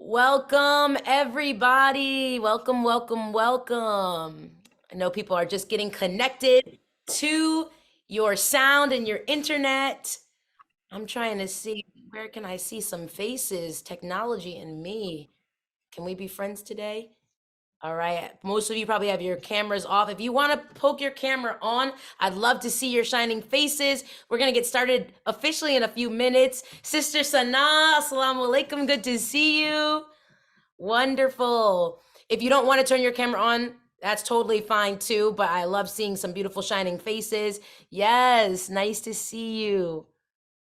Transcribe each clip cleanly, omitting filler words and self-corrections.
Welcome, everybody. Welcome, welcome, welcome. I know people are just getting connected to your sound and your internet. I'm trying to see where can I see some faces, technology and me. Can we be friends today? All right. Most of you probably have your cameras off. If you want to poke your camera on, I'd love to see your shining faces. We're going to get started officially in a few minutes. Sister Sana, assalamu alaikum. Good to see you. Wonderful. If you don't want to turn your camera on, that's totally fine too, but I love seeing some beautiful shining faces. Yes, nice to see you.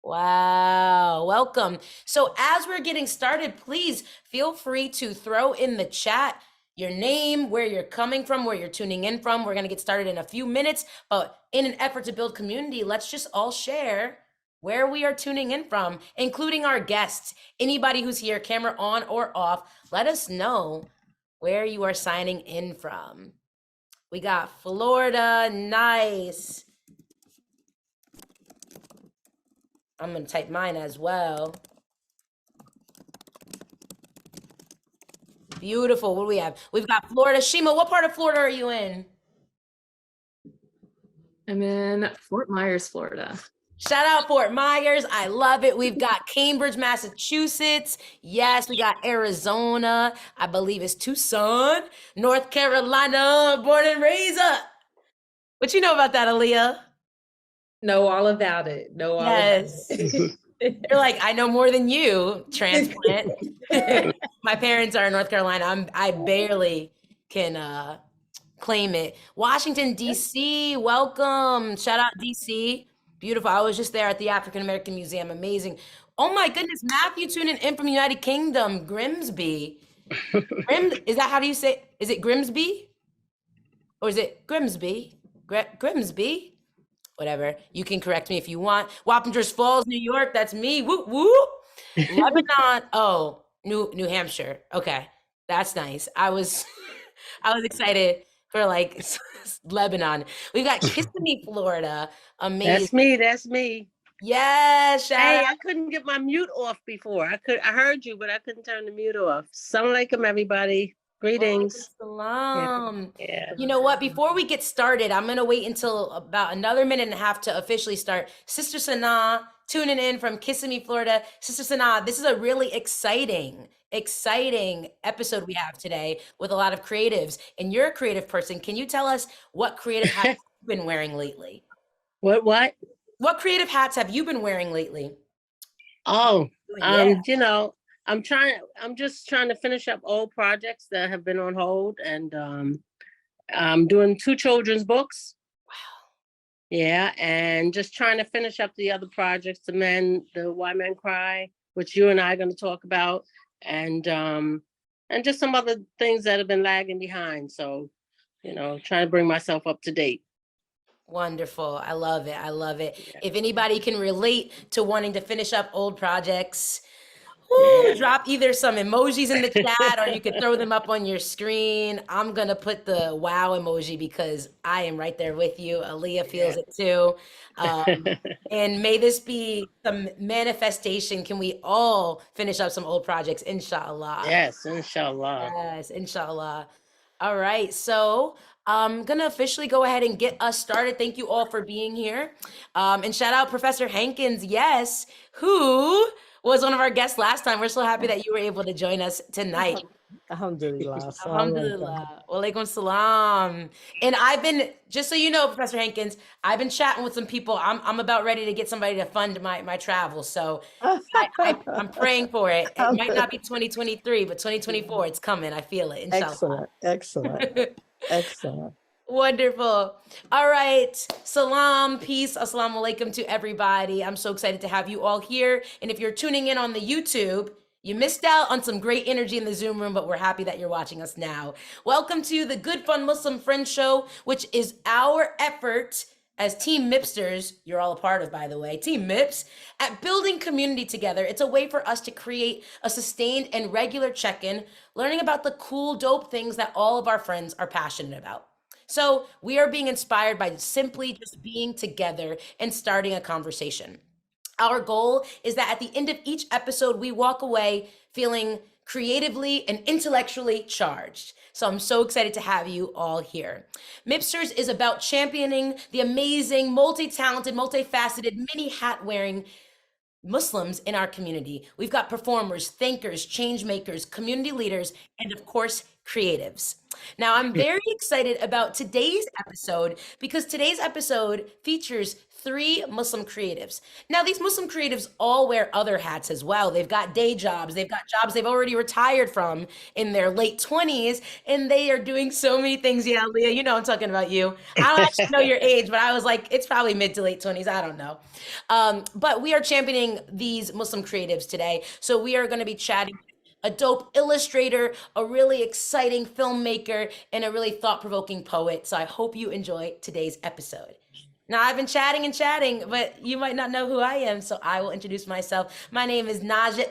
Wow, welcome. So as we're getting started, please feel free to throw in the chat your name, where you're coming from, where you're tuning in from. We're going to get started in a few minutes, but in an effort to build community, let's just all share where we are tuning in from, including our guests. Anybody who's here, camera on or off, let us know where you are signing in from. We got Florida, nice. I'm going to type mine as well. Beautiful. What do we have? We've got Florida. Shima, what part of Florida are you in? I'm in Fort Myers, Florida. Shout out Fort Myers. I love it. We've got Cambridge, Massachusetts. Yes, we got Arizona. I believe it's Tucson, North Carolina, born and raised up. What you know about that, Aliya? Know all about it. Yes. You're like, I know more than you, transplant. My parents are in North Carolina. I barely can claim it. Washington, D.C., welcome. Shout out D.C. Beautiful. I was just there at the African American Museum. Amazing. Oh my goodness, Matthew tuning in from United Kingdom, Grimsby. Is that how do you say? Is it Grimsby? Or is it Grimsby? Grimsby? Whatever. You can correct me if you want. Wappingers Falls, New York. That's me. Whoop whoop. Lebanon. Oh, New Hampshire. Okay, that's nice. I was excited for like Lebanon. We got Kissimmee, Florida. Amazing. That's me. Yes, shout out. I couldn't get my mute off before. I heard you, but I couldn't turn the mute off. Assalamu alaikum, everybody. Greetings. Salam. Yeah. You know what? Before we get started, I'm going to wait until about another minute and a half to officially start. Sister Sana, tuning in from Kissimmee, Florida. Sister Sana, this is a really exciting episode we have today with a lot of creatives. And you're a creative person. Can you tell us what creative hats you've been wearing lately? What? What creative hats have you been wearing lately? Oh, you know, I'm just trying to finish up old projects that have been on hold, and I'm doing 2 children's books. Wow. Yeah, and just trying to finish up the other projects, the Why Men Cry, which you and I are going to talk about, and just some other things that have been lagging behind. So, you know, trying to bring myself up to date. Wonderful. I love it. I love it. Yeah. If anybody can relate to wanting to finish up old projects, drop either some emojis in the chat or you could throw them up on your screen. I'm going to put the wow emoji because I am right there with you. Aleah feels it too. And may this be some manifestation. Can we all finish up some old projects? Inshallah. Yes, inshallah. Yes, inshallah. All right. So I'm going to officially go ahead and get us started. Thank you all for being here. And shout out Professor Hankins, yes, who was one of our guests last time. We're so happy that you were able to join us tonight. Alhamdulillah. Alhamdulillah. Walaikum salam. And I've been, just so you know, Professor Hankins, I've been chatting with some people. I'm about ready to get somebody to fund my travel. So I'm praying for it. It might not be 2023, but 2024, it's coming. I feel it. Inshallah. Excellent. Wonderful. All right. Salam, peace, assalamu alaikum to everybody. I'm so excited to have you all here. And if you're tuning in on the YouTube, you missed out on some great energy in the Zoom room, but we're happy that you're watching us now. Welcome to the Good Fun Muslim Friend Show, which is our effort as Team MIPSTERZ, you're all a part of, by the way, Team MIPS, at building community together. It's a way for us to create a sustained and regular check-in, learning about the cool, dope things that all of our friends are passionate about. So we are being inspired by simply just being together and starting a conversation. Our goal is that at the end of each episode, we walk away feeling creatively and intellectually charged. So I'm so excited to have you all here. MIPSTERZ is about championing the amazing, multi-talented, multifaceted, many hat-wearing Muslims in our community. We've got performers, thinkers, change makers, community leaders, and of course, creatives. Now, I'm very excited about today's episode because today's episode features 3 Muslim creatives. Now, these Muslim creatives all wear other hats as well. They've got day jobs, they've got jobs they've already retired from in their late 20s, and they are doing so many things. Yeah, Leah, you know I'm talking about you. I don't actually know your age, but I was like, it's probably mid to late 20s. I don't know. But we are championing these Muslim creatives today. So we are going to be chatting a dope illustrator, a really exciting filmmaker, and a really thought-provoking poet. So I hope you enjoy today's episode. Now, I've been chatting, but you might not know who I am, so I will introduce myself. My name is Najah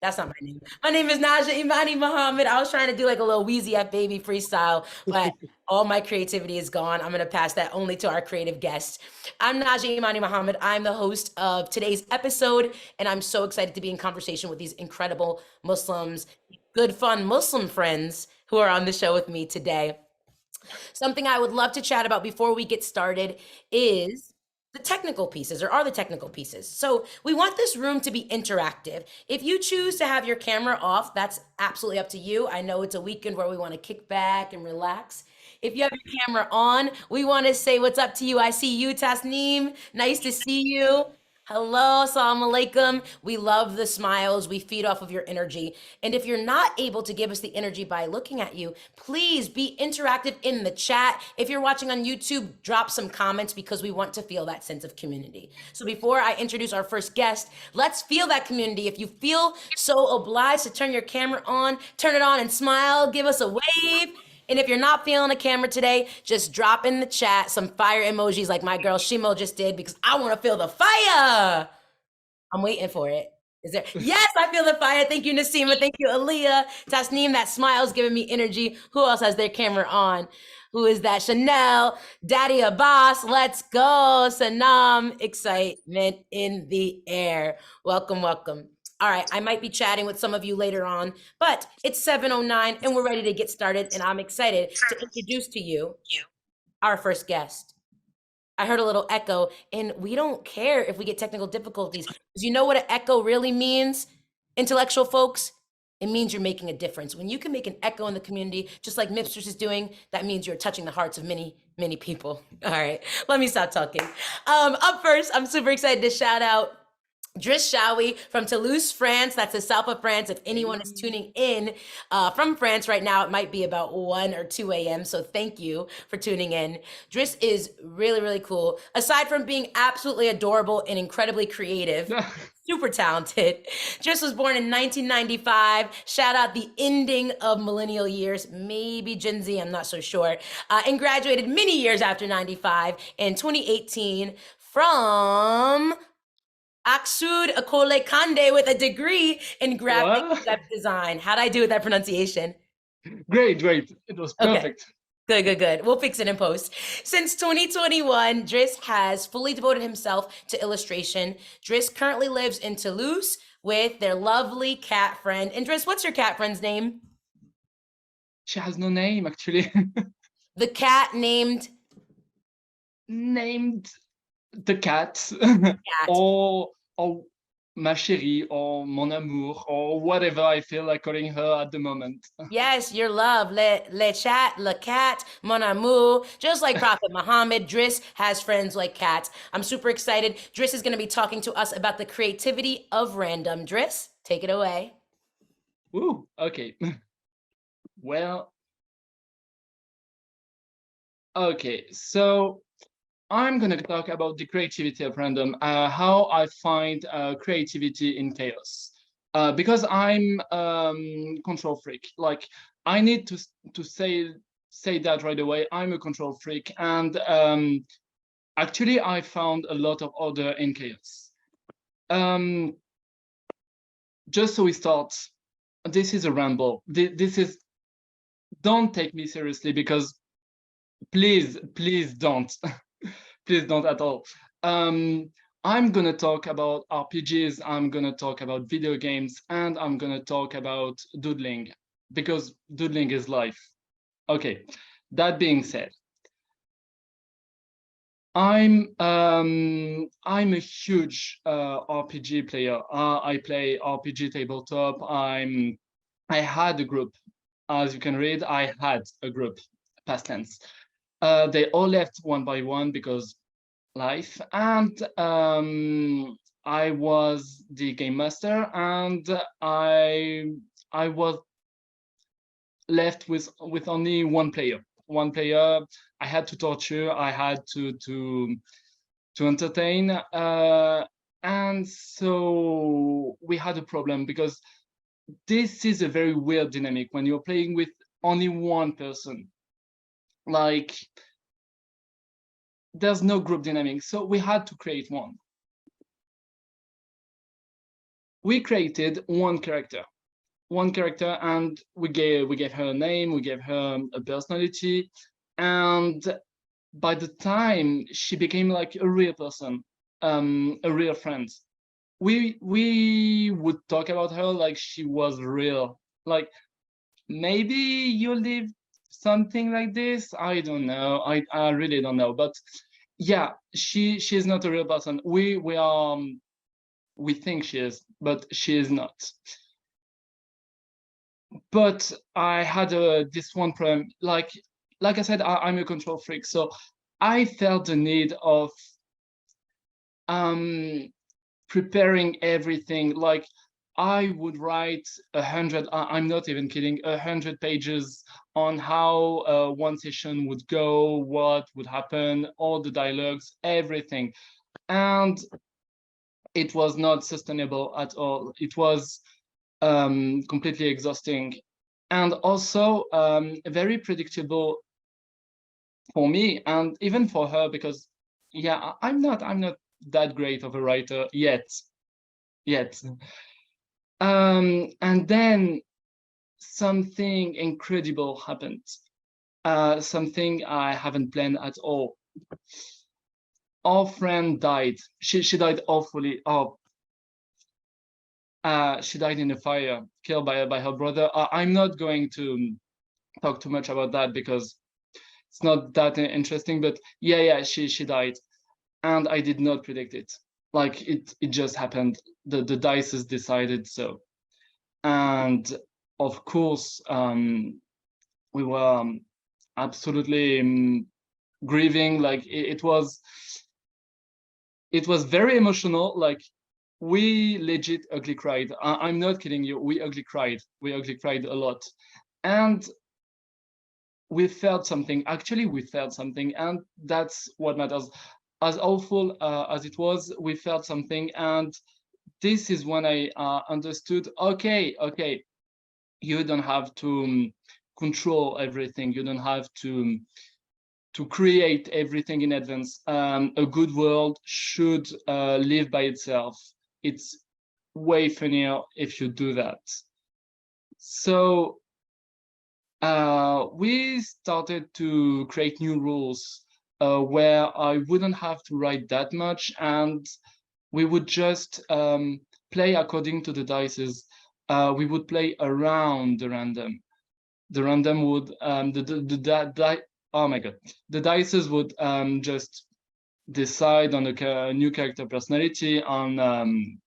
That's not my name. My name is Najah Imani Muhammad. I was trying to do like a little Wheezy F Baby freestyle, but all my creativity is gone. I'm going to pass that only to our creative guest. I'm Najah Imani Muhammad. I'm the host of today's episode, and I'm so excited to be in conversation with these incredible Muslims, good, fun Muslim friends who are on the show with me today. Something I would love to chat about before we get started is the technical pieces, or are the technical pieces. So we want this room to be interactive. If you choose to have your camera off, that's absolutely up to you. I know it's a weekend where we want to kick back and relax. If you have your camera on, we want to say what's up to you. I see you, Tasneem. Nice to see you. Hello, assalamu alaikum. We love the smiles. We feed off of your energy. And if you're not able to give us the energy by looking at you, please be interactive in the chat. If you're watching on YouTube, drop some comments because we want to feel that sense of community. So before I introduce our first guest, let's feel that community. If you feel so obliged to turn your camera on, turn it on and smile, give us a wave. And if you're not feeling a camera today, just drop in the chat some fire emojis like my girl Shimul just did, because I want to feel the fire. I'm waiting for it. Is there? Yes, I feel the fire. Thank you, Nesima. Thank you, Aliya. Tasneem, that smile's giving me energy. Who else has their camera on? Who is that? Chanel, Daddy Abbas. Let's go. Sanam, excitement in the air. Welcome, welcome. All right, I might be chatting with some of you later on, but it's 7:09 and we're ready to get started, and I'm excited to introduce to you our first guest. I heard a little echo, and we don't care if we get technical difficulties, because you know what an echo really means, intellectual folks? It means you're making a difference. When you can make an echo in the community, just like MIPSTERZ is doing, that means you're touching the hearts of many, many people. All right, let me stop talking. Up first, I'm super excited to shout out Driss Chaoui from Toulouse, France. That's the south of France. If anyone is tuning in from France right now, it might be about 1 or 2 a.m. So thank you for tuning in. Driss is really, really cool. Aside from being absolutely adorable and incredibly creative, super talented. Driss was born in 1995. Shout out the ending of millennial years, maybe Gen Z, I'm not so sure. And graduated many years after 95 in 2018 from Aksud Akole Kande with a degree in graphic web design. How'd I do with that pronunciation? Great. It was perfect. Okay. Good. We'll fix it in post. Since 2021, Driss has fully devoted himself to illustration. Driss currently lives in Toulouse with their lovely cat friend. And Driss, what's your cat friend's name? She has no name, actually. The cat named the cat. or ma chérie, or mon amour, or whatever I feel like calling her at the moment. Yes, your love, le chat, le cat, mon amour. Just like Prophet Muhammad, Driss has friends like cats. I'm super excited. Driss is going to be talking to us about the creativity of random. Driss, take it away. Ooh, okay. Well, okay, so I'm going to talk about the creativity of random, how I find creativity in chaos. Because I'm control freak. Like, I need to say that right away. I'm a control freak, and actually, I found a lot of order in chaos. Just so we start, this is a ramble. This is, don't take me seriously, because please don't. Please don't at all. I'm I'm gonna talk about RPGs, I'm gonna talk about video games, and I'm gonna talk about doodling, because doodling is life. Okay, that being said, I'm a huge RPG player. I play RPG tabletop. I had a group, as you can read. I had a group, past tense. They all left one by one because life, and I was the game master, and I was left with only one player. One player. I had to torture. I had to entertain, and so we had a problem because this is a very weird dynamic when you're playing with only one person. Like, there's no group dynamic, so we had to create one. We created one character, and we gave her a name, we gave her a personality, and by the time she became like a real person, a real friend, we would talk about her like she was real. Like, maybe you live something like this. I don't know. I really don't know. But yeah, she's not a real person. We think she is, but she is not. But I had this one problem. Like I said, I'm a control freak, so I felt the need of preparing everything. Like, I would write 100, I'm not even kidding, 100 pages on how one session would go, what would happen, all the dialogues, everything. And it was not sustainable at all. It was completely exhausting. And also very predictable for me, and even for her, because yeah, I'm not that great of a writer yet. And then something incredible happened. Something I haven't planned at all. Our friend died. She died awfully. She died in a fire, killed by her brother. I'm not going to talk too much about that because it's not that interesting. But yeah, she died, and I did not predict it. Like, it just happened. The dice decided so. And of course, we were absolutely grieving. Like, it was very emotional. Like, we legit ugly cried. I'm not kidding you. We ugly cried a lot. And we felt something. Actually, we felt something, and that's what matters. As awful as it was, we felt something. And this is when I understood, okay, you don't have to control everything. You don't have to create everything in advance. A good world should live by itself. It's way funnier if you do that. So we started to create new rules where I wouldn't have to write that much, and we would just play according to the dices. We would play around the random. The random would oh my god, the dices would just decide on a new character personality, on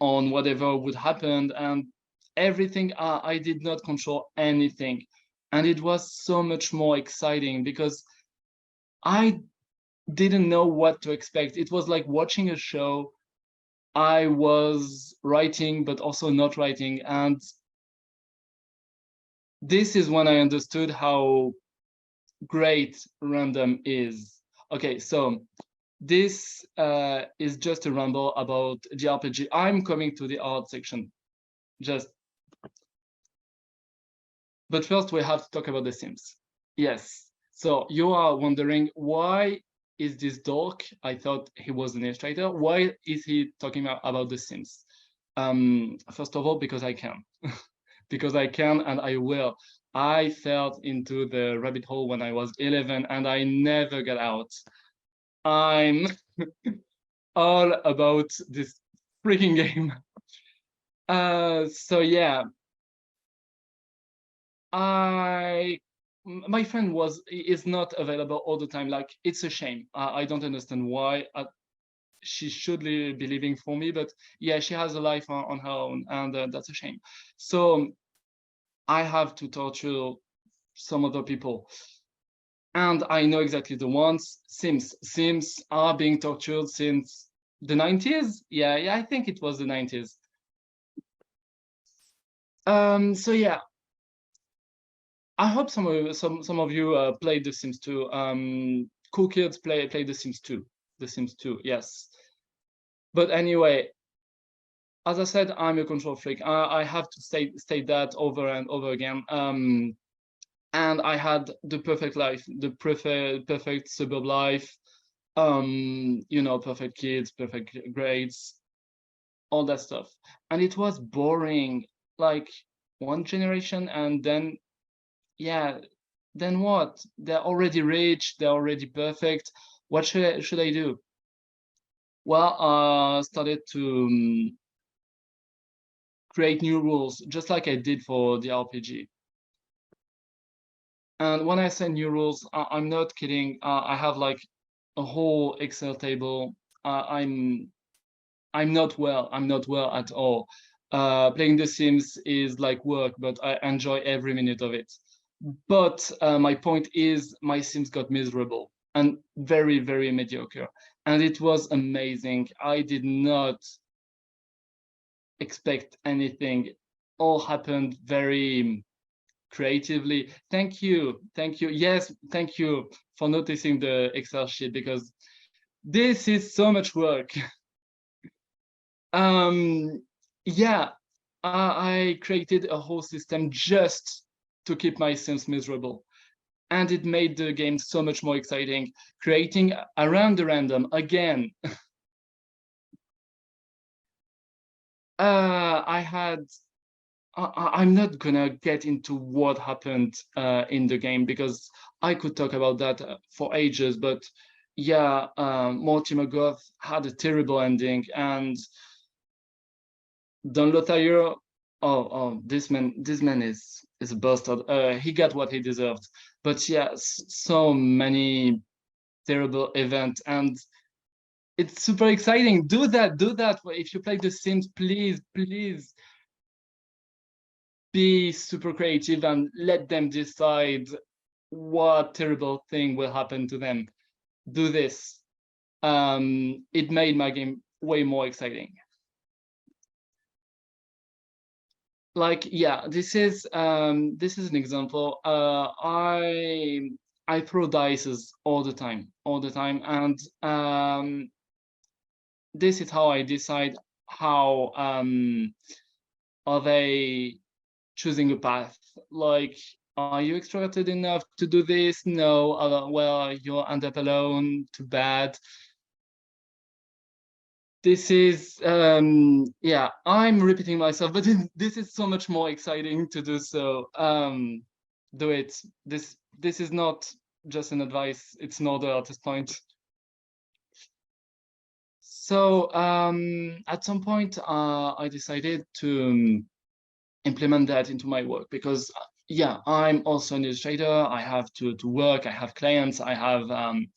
whatever would happen, and everything. I did not control anything, and it was so much more exciting because I didn't know what to expect. It was like watching a show. I was writing, but also not writing, and this is when I understood how great random is. Okay, so this is just a ramble about the RPG. I'm coming to the art section, but first we have to talk about The Sims. Yes, so you are wondering, why is this dork? I thought he was an illustrator. Why is he talking about The Sims? First of all, because I can. Because I can and I will. I fell into the rabbit hole when I was 11 and I never got out. I'm all about this freaking game. So yeah, my friend is not available all the time. Like, it's a shame. I don't understand why. She should be living for me, but yeah, she has a life on her own, and that's a shame. So I have to torture some other people, and I know exactly the ones. Sims are being tortured since the 90s. Yeah, I think it was the 90s. So yeah, I hope some of you played The Sims 2. Cool kids play The Sims 2. The Sims 2, yes. But anyway, as I said, I'm a control freak. I have to state that over and over again. And I had the perfect life, the perfect suburb life. You know, perfect kids, perfect grades, all that stuff. And it was boring, like one generation, and then, yeah, then what? They're already rich, they're already perfect. What should I do? Well, I started to create new rules, just like I did for the RPG. And when I say new rules, I'm not kidding. I have like a whole Excel table. I'm not well. I'm not well at all. Playing The Sims is like work, but I enjoy every minute of it. But my point is, my Sims got miserable and very, very mediocre. And it was amazing. I did not expect anything. All happened very creatively. Thank you. Yes, thank you for noticing the Excel sheet, because this is so much work. Yeah, I created a whole system just to keep my Sims miserable. And it made the game so much more exciting, creating around the random again. I'm not gonna get into what happened in the game, because I could talk about that for ages, but yeah, Mortimer Goth had a terrible ending, and Don Lothario, this man is a bastard. He got what he deserved. But yeah, so many terrible events, and it's super exciting. Do that. If you play The Sims, please be super creative and let them decide what terrible thing will happen to them. Do this. It made my game way more exciting. Like, yeah, this is an example. I throw dices all the time, and this is how I decide how are they choosing a path. Like, are you extroverted enough to do this? No. Well, you'll end up alone. Too bad. This is yeah, I'm repeating myself, but this is so much more exciting to do. So do it. This is not just an advice, it's an order at this point. So at some point I decided to implement that into my work, because yeah, I'm also an illustrator. I have to work, I have clients, I have an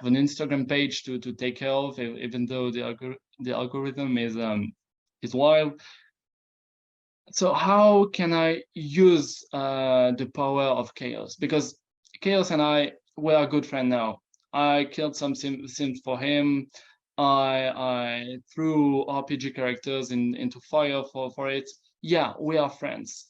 Instagram page to take care of, even though the algorithm is wild. So how can I use the power of chaos? Because chaos and I, we are good friends now. I killed some sims for him. I threw RPG characters into fire for it. Yeah, we are friends.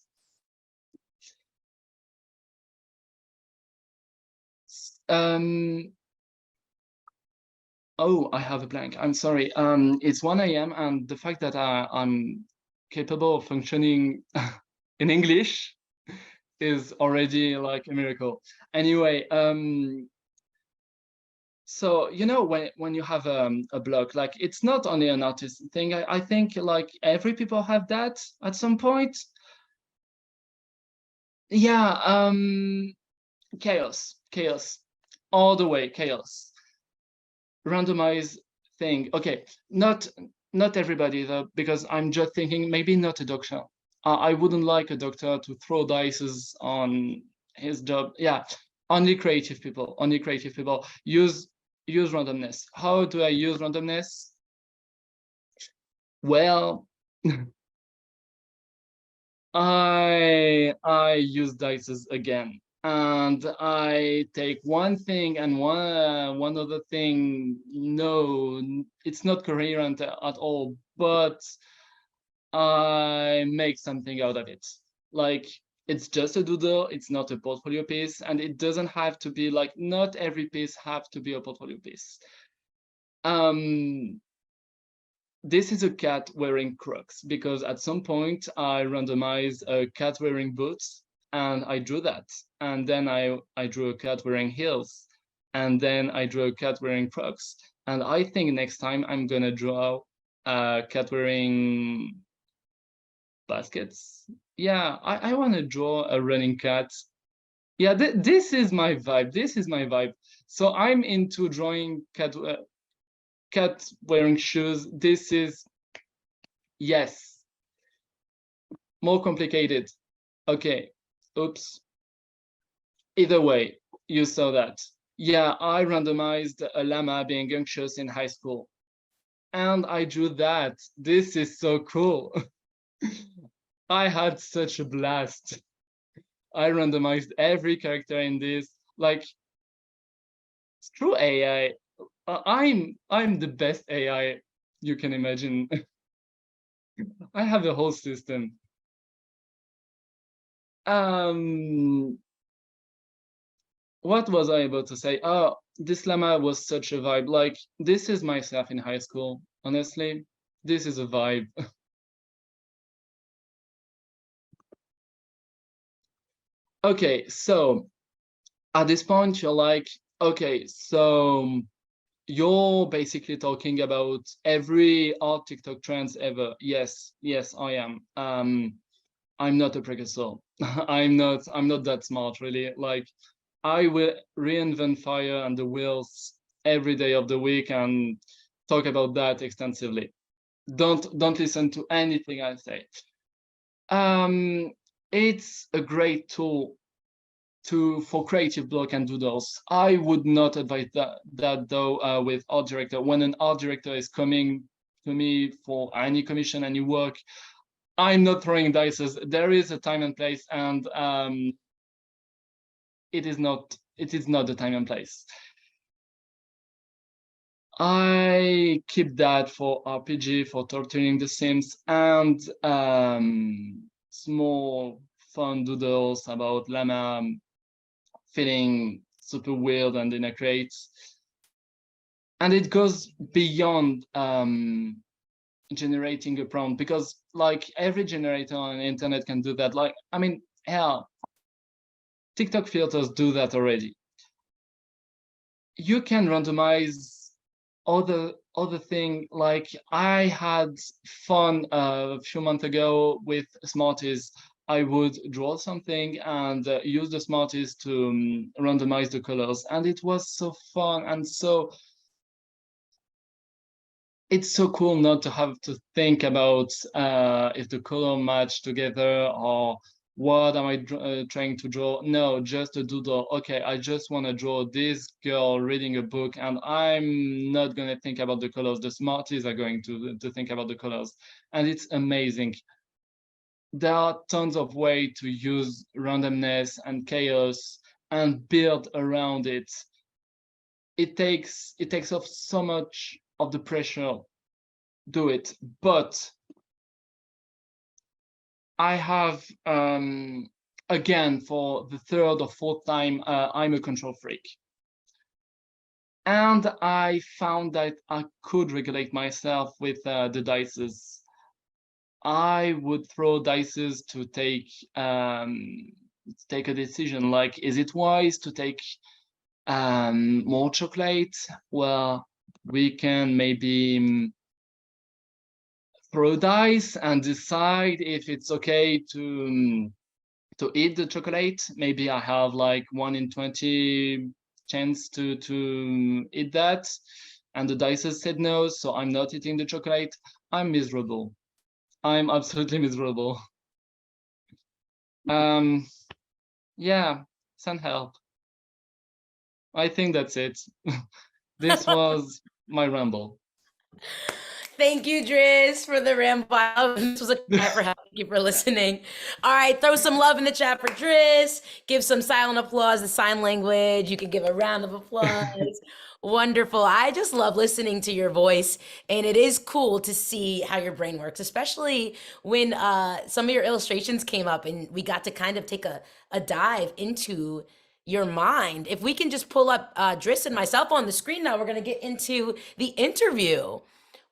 Oh, I have a blank. I'm sorry. It's 1 a.m. and the fact that I'm capable of functioning in English is already like a miracle. Anyway, so you know, when you have a block, like, it's not only an artist thing. I think like every people have that at some point. Yeah, chaos, all the way, chaos. Randomize thing. Okay, not everybody though, because I'm just thinking maybe not a doctor. I wouldn't like a doctor to throw dice on his job. Yeah, only creative people. Only creative people use randomness. How do I use randomness? Well, I use dice again, and I take one thing and one other thing. No, it's not coherent at all, but I make something out of it. Like, it's just a doodle, it's not a portfolio piece, and it doesn't have to be like, not every piece have to be a portfolio piece. This is a cat wearing Crocs, because at some point I randomized a cat wearing boots and I drew that. And then I drew a cat wearing heels, and then I drew a cat wearing Crocs. And I think next time I'm gonna draw a cat wearing baskets. Yeah, I want to draw a running cat. Yeah, this is my vibe. This is my vibe. So I'm into drawing cat wearing shoes. This is, yes, more complicated. Okay, oops. Either way, you saw that. Yeah, I randomized a llama being anxious in high school, and I drew that. This is so cool. I had such a blast. I randomized every character in this. Like, through AI, I'm the best AI you can imagine. I have a whole system. What was I about to say? Oh, this llama was such a vibe. Like, this is myself in high school. Honestly, this is a vibe. Okay, so at this point, you're like, okay, so you're basically talking about every art TikTok trends ever. Yes, I am. I'm not a precursor. I'm not that smart, really. Like, I will reinvent fire and the wheels every day of the week and talk about that extensively. Don't listen to anything I say. It's a great tool for creative block and doodles. I would not advise that though with art director. When an art director is coming to me for any commission, any work, I'm not throwing dice. There is a time and place, and it is not the time and place. I keep that for RPG, for torturing the Sims, and small fun doodles about llama feeling super weird and in a crate. And it goes beyond generating a prompt, because like every generator on the internet can do that. Like, I mean, hell, TikTok filters do that already. You can randomize other thing. Like, I had fun a few months ago with Smarties. I would draw something and use the Smarties to randomize the colors, and it was so fun. And so it's so cool not to have to think about if the color match together or what am I trying to draw. No, just a doodle. Okay, I just want to draw this girl reading a book, and I'm not going to think about the colors. The Smarties are going to think about the colors, and it's amazing. There are tons of ways to use randomness and chaos and build around it. It takes off so much of the pressure. Do it. But I have again, for the third or fourth time, I'm a control freak, and I found that I could regulate myself with the dices. I would throw dices to take a decision. Like, is it wise to take more chocolate? Well, we can maybe throw dice and decide if it's okay to eat the chocolate. Maybe I have like 1 in 20 chance to eat that. and the dices said no, so I'm not eating the chocolate. I'm miserable. I'm absolutely miserable. Yeah, send help. I think that's it. This was my ramble. Thank you, Driss, for the ramble. This was a cry for help. Thank you for listening. All right, throw some love in the chat for Driss. Give some silent applause, the sign language. You can give a round of applause. Wonderful. I just love listening to your voice, and it is cool to see how your brain works, especially when some of your illustrations came up and we got to kind of take a dive into your mind. If we can just pull up Driss and myself on the screen now, we're going to get into the interview.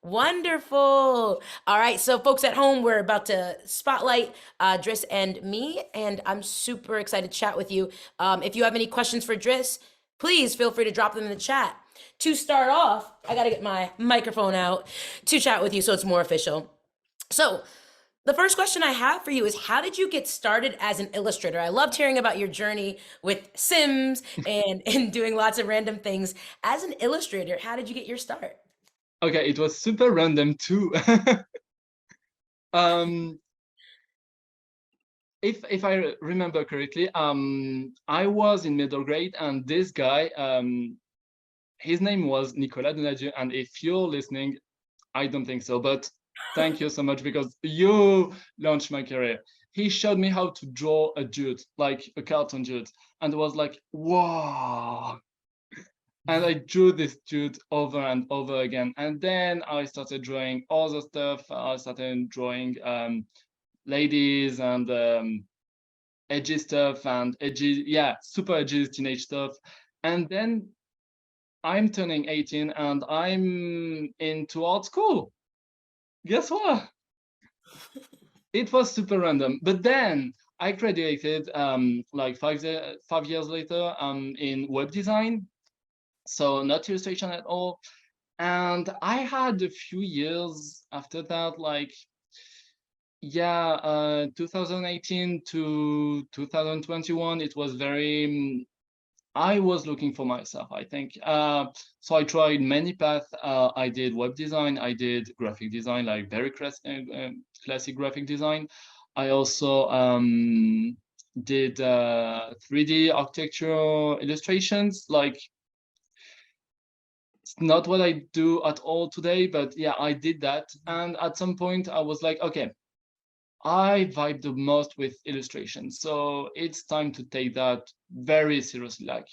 Wonderful. All right, so folks at home, we're about to spotlight Driss and me, and I'm super excited to chat with you. If you have any questions for Driss, please feel free to drop them in the chat. To start off, I got to get my microphone out to chat with you so it's more official. So the first question I have for you is, how did you get started as an illustrator? I loved hearing about your journey with Sims and doing lots of random things. As an illustrator, how did you get your start? Okay, it was super random too. If I remember correctly, I was in middle grade, and this guy, his name was Nicolas de Najah, and if you're listening, I don't think so, but thank you so much because you launched my career. He showed me how to draw a dude, like a cartoon dude, and it was like, wow. And I drew this dude over and over again. And then I started drawing other stuff. I started drawing ladies and edgy stuff and edgy, yeah, super edgy teenage stuff. And then I'm turning 18 and I'm into art school. Guess what? It was super random. But then I graduated like 5 years later in web design. So not illustration at all. And I had a few years after that, like, yeah, 2018 to 2021, it was very, I was looking for myself, I think. So I tried many paths. I did web design, I did graphic design, like very classic graphic design. I also did 3D architectural illustrations, like, it's not what I do at all today, but yeah, I did that. And at some point I was like, okay, I vibe the most with illustration. So it's time to take that very seriously, like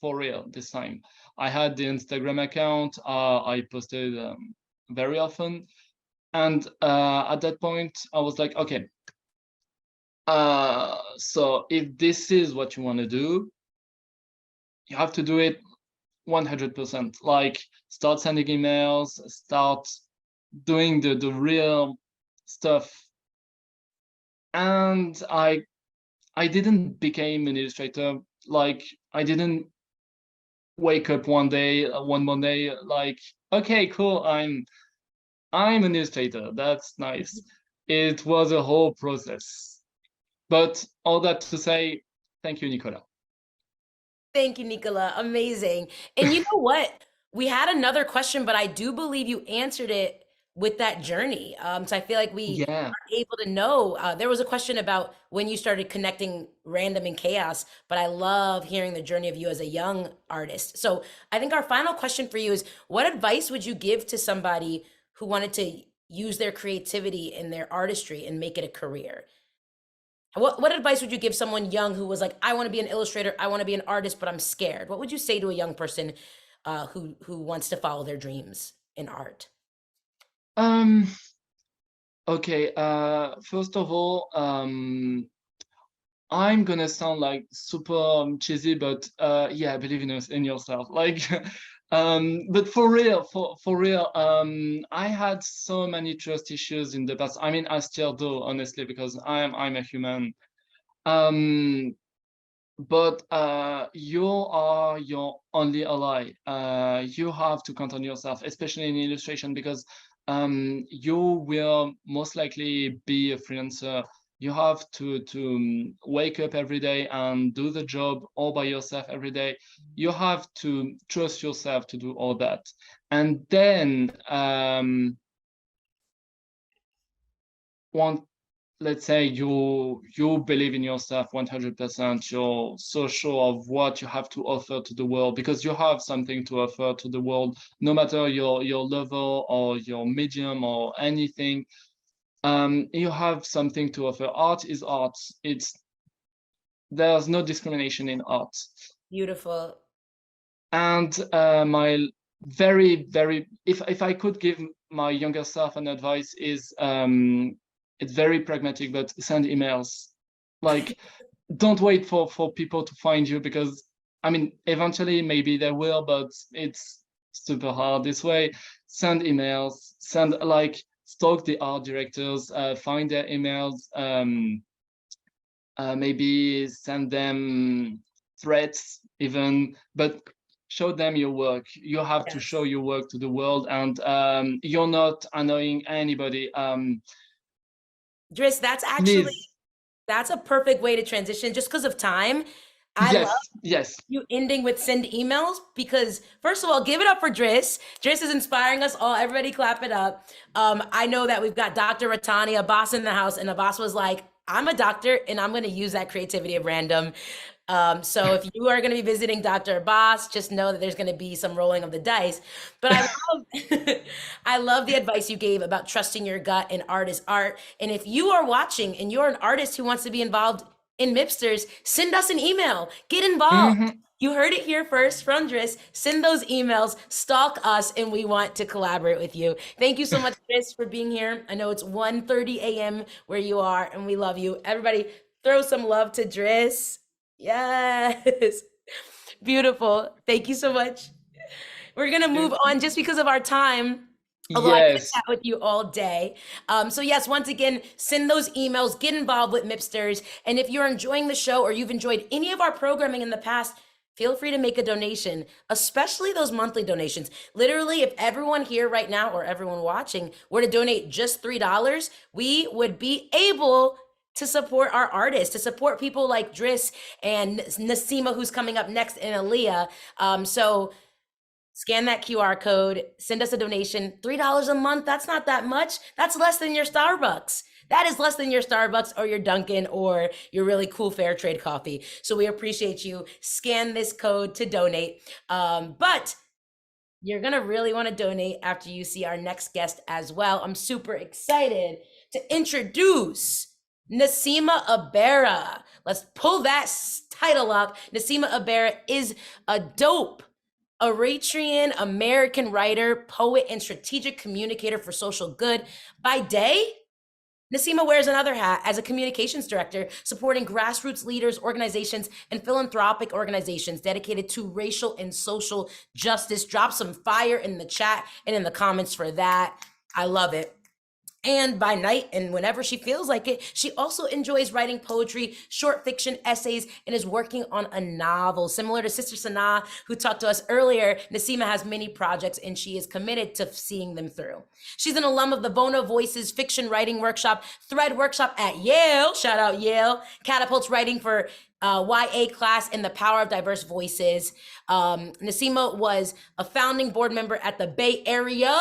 for real this time. I had the Instagram account, I posted very often. And at that point I was like, okay, so if this is what you want to do, you have to do it 100%. Like, start sending emails, start doing the real stuff. And I didn't become an illustrator. Like, I didn't wake up one Monday like, okay, cool, I'm an illustrator, that's nice. It was a whole process. But all that to say, thank you, Nicolas. Thank you, Nicola. Amazing. And you know what? We had another question, but I do believe you answered it with that journey. So I feel like we Yeah. aren't able to know. There was a question about when you started connecting random and chaos, but I love hearing the journey of you as a young artist. So I think our final question for you is, what advice would you give to somebody who wanted to use their creativity and their artistry and make it a career? What advice would you give someone young who was like, I want to be an illustrator, I want to be an artist, but I'm scared? What would you say to a young person who wants to follow their dreams in art? Okay, first of all, I'm gonna sound like super cheesy, but yeah, believe in yourself. Like, but for real, for real, I had so many trust issues in the past. I mean, I still do, honestly, because I'm a human. But you are your only ally. You have to count on yourself, especially in illustration, because you will most likely be a freelancer. You have to wake up every day and do the job all by yourself every day. You have to trust yourself to do all that. And then let's say you believe in yourself 100%, you're so sure of what you have to offer to the world, because you have something to offer to the world, no matter your level or your medium or anything. You have something to offer. Art is art. There's no discrimination in art. Beautiful. And my very, very, if I could give my younger self an advice, is it's very pragmatic, but send emails. Like, don't wait for people to find you, because I mean, eventually maybe they will, but it's super hard this way. Send emails, stalk the art directors, find their emails, maybe send them threats even, but show them your work. You have to show your work to the world, and you're not annoying anybody. Driss, that's a perfect way to transition just because of time. I love you ending with send emails, because first of all, give it up for Driss. Driss is inspiring us all. Everybody clap it up. I know that we've got Dr. Rattani, Abbas in the house, and Abbas was like, I'm a doctor and I'm going to use that creativity of random. So if you are going to be visiting Dr. Abbas, just know that there's going to be some rolling of the dice. But I love the advice you gave about trusting your gut, and art is art. And if you are watching and you're an artist who wants to be involved in MIPSTERZ, send us an email. Get involved. You heard it here first from Driss. Send those emails, stalk us, and we want to collaborate with you. Thank you so much, Driss, for being here. I know it's 1:30 a.m. where you are, and we love you. Everybody, throw some love to Driss. Yes. Beautiful. Thank you so much. We're going to move on just because of our time. Although I could chat with you all day. So yes, once again, send those emails, get involved with MIPSTERZ. And if you're enjoying the show or you've enjoyed any of our programming in the past, feel free to make a donation, especially those monthly donations. Literally, if everyone here right now or everyone watching were to donate just $3, we would be able to support our artists, to support people like Driss and Nesima, who's coming up next, and Aliya. So scan that QR code, send us a donation. $3 a month, that's not that much. That's less than your Starbucks. That is less than your Starbucks or your Dunkin' or your really cool fair trade coffee. So we appreciate you. Scan this code to donate. But you're gonna really wanna donate after you see our next guest as well. I'm super excited to introduce Nesima Aberra. Let's pull that title up. Nesima Aberra is a dope Eritrean American writer, poet, and strategic communicator for social good. By day, Nesima wears another hat as a communications director, supporting grassroots leaders, organizations, and philanthropic organizations dedicated to racial and social justice. Drop some fire in the chat and in the comments for that. I love it. And by night, and whenever she feels like it, she also enjoys writing poetry, short fiction, essays, and is working on a novel. Similar to Sister Sanaa, who talked to us earlier, Nesima has many projects and she is committed to seeing them through. She's an alum of the Bona Voices Fiction Writing Workshop, Thread Workshop at Yale, shout out Yale, catapults writing for YA class and the Power of Diverse Voices. Nesima was a founding board member at the Bay Area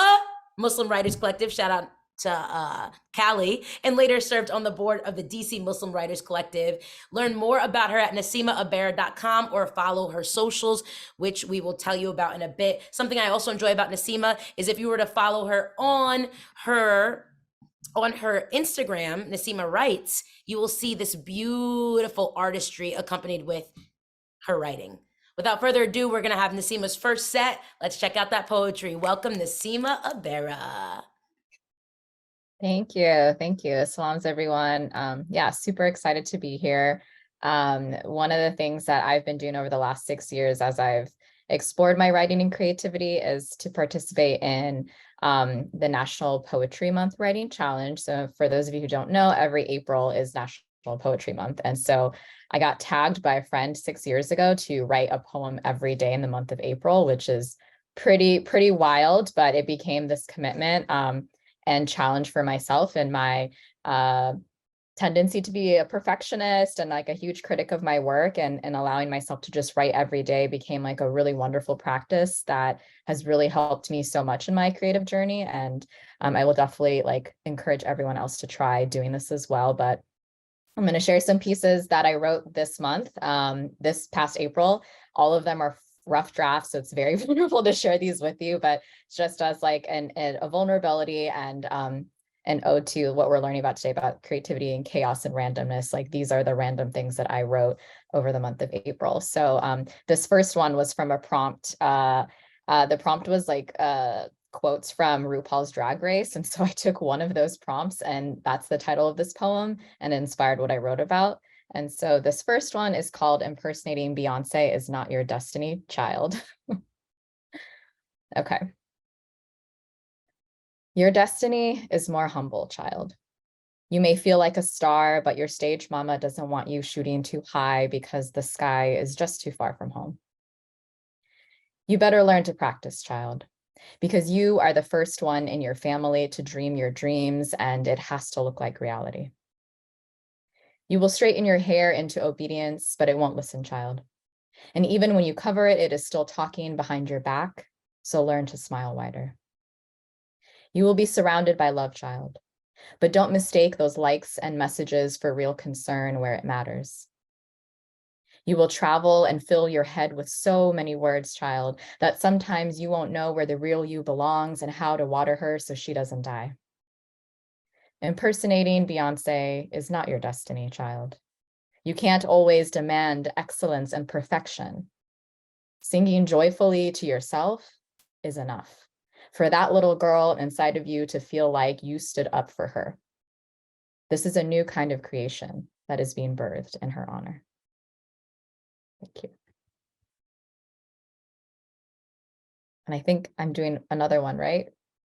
Muslim Writers Collective, shout out to Cali, and later served on the board of the DC Muslim Writers Collective. Learn more about her at nesimaaberra.com or follow her socials, which we will tell you about in a bit. Something I also enjoy about Nesima is if you were to follow her on her Instagram, Nesima Writes, you will see this beautiful artistry accompanied with her writing. Without further ado, we're gonna have Nesima's first set. Let's check out that poetry. Welcome, Nesima Aberra. Thank you. Thank you. Salams, everyone. Yeah, super excited to be here. One of the things that I've been doing over the last 6 years as I've explored my writing and creativity is to participate in the National Poetry Month Writing Challenge. So for those of you who don't know, every April is National Poetry Month. And so I got tagged by a friend 6 years ago to write a poem every day in the month of April, which is pretty wild, but it became this commitment and challenge for myself and my tendency to be a perfectionist and like a huge critic of my work, and allowing myself to just write every day became like a really wonderful practice that has really helped me so much in my creative journey. And I will definitely like encourage everyone else to try doing this as well. But I'm going to share some pieces that I wrote this month, this past April. All of them are rough drafts, so it's very vulnerable to share these with you, but just as like a vulnerability and an ode to what we're learning about today about creativity and chaos and randomness. Like these are the random things that I wrote over the month of April. So this first one was from a prompt. The prompt was like quotes from RuPaul's Drag Race. And so I took one of those prompts, and that's the title of this poem, and inspired what I wrote about. And so this first one is called Impersonating Beyonce is Not Your Destiny, Child. Okay. Your destiny is more humble, child. You may feel like a star, but your stage mama doesn't want you shooting too high because the sky is just too far from home. You better learn to practice, child, because you are the first one in your family to dream your dreams, and it has to look like reality. You will straighten your hair into obedience, but it won't listen, child. And even when you cover it, it is still talking behind your back, so learn to smile wider. You will be surrounded by love, child, but don't mistake those likes and messages for real concern where it matters. You will travel and fill your head with so many words, child, that sometimes you won't know where the real you belongs and how to water her so she doesn't die. Impersonating Beyonce is not your destiny, child. You can't always demand excellence and perfection. Singing joyfully to yourself is enough for that little girl inside of you to feel like you stood up for her. This is a new kind of creation that is being birthed in her honor. Thank you. And I think I'm doing another one, right?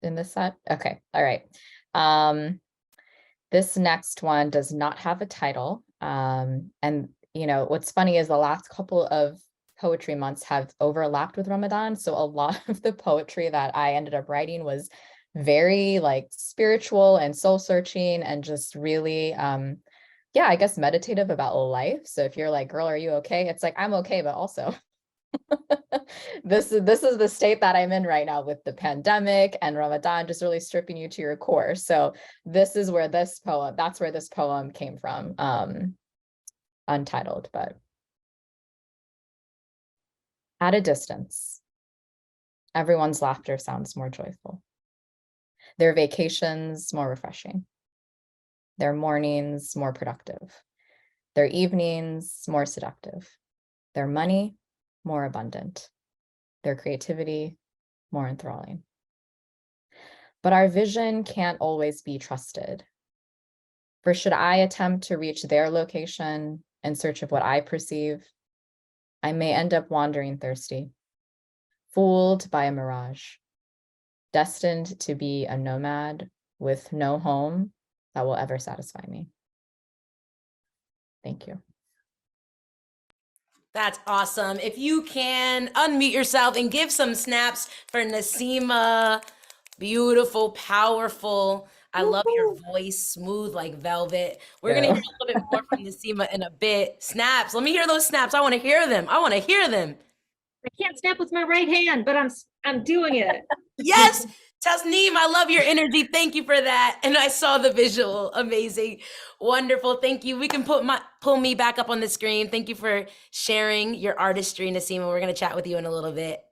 In this set? Okay, all right. This next one does not have a title. And you know, what's funny is the last couple of poetry months have overlapped with Ramadan. So a lot of the poetry that I ended up writing was very like spiritual and soul searching and just really, yeah, I guess meditative about life. So if you're like, girl, are you okay? It's like, I'm okay, but also this is the state that I'm in right now with the pandemic and Ramadan just really stripping you to your core. So this is where this poem, that's where this poem came from, untitled, but at a distance, everyone's laughter sounds more joyful. Their vacations more refreshing. Their mornings more productive. Their evenings more seductive. Their money more abundant. Their creativity more enthralling. But our vision can't always be trusted. For should I attempt to reach their location in search of what I perceive, I may end up wandering thirsty, fooled by a mirage, destined to be a nomad with no home that will ever satisfy me. Thank you. That's awesome. If you can unmute yourself and give some snaps for Nesima. Beautiful, powerful. I love your voice, smooth like velvet. We're gonna hear a little bit more from Nesima in a bit. Snaps. Let me hear those snaps. I want to hear them. I want to hear them. I can't snap with my right hand, but I'm doing it. Yes, Tasneem, I love your energy. Thank you for that. And I saw the visual. Amazing. Wonderful. Thank you. We can pull me back up on the screen. Thank you for sharing your artistry, Nesima. We're going to chat with you in a little bit.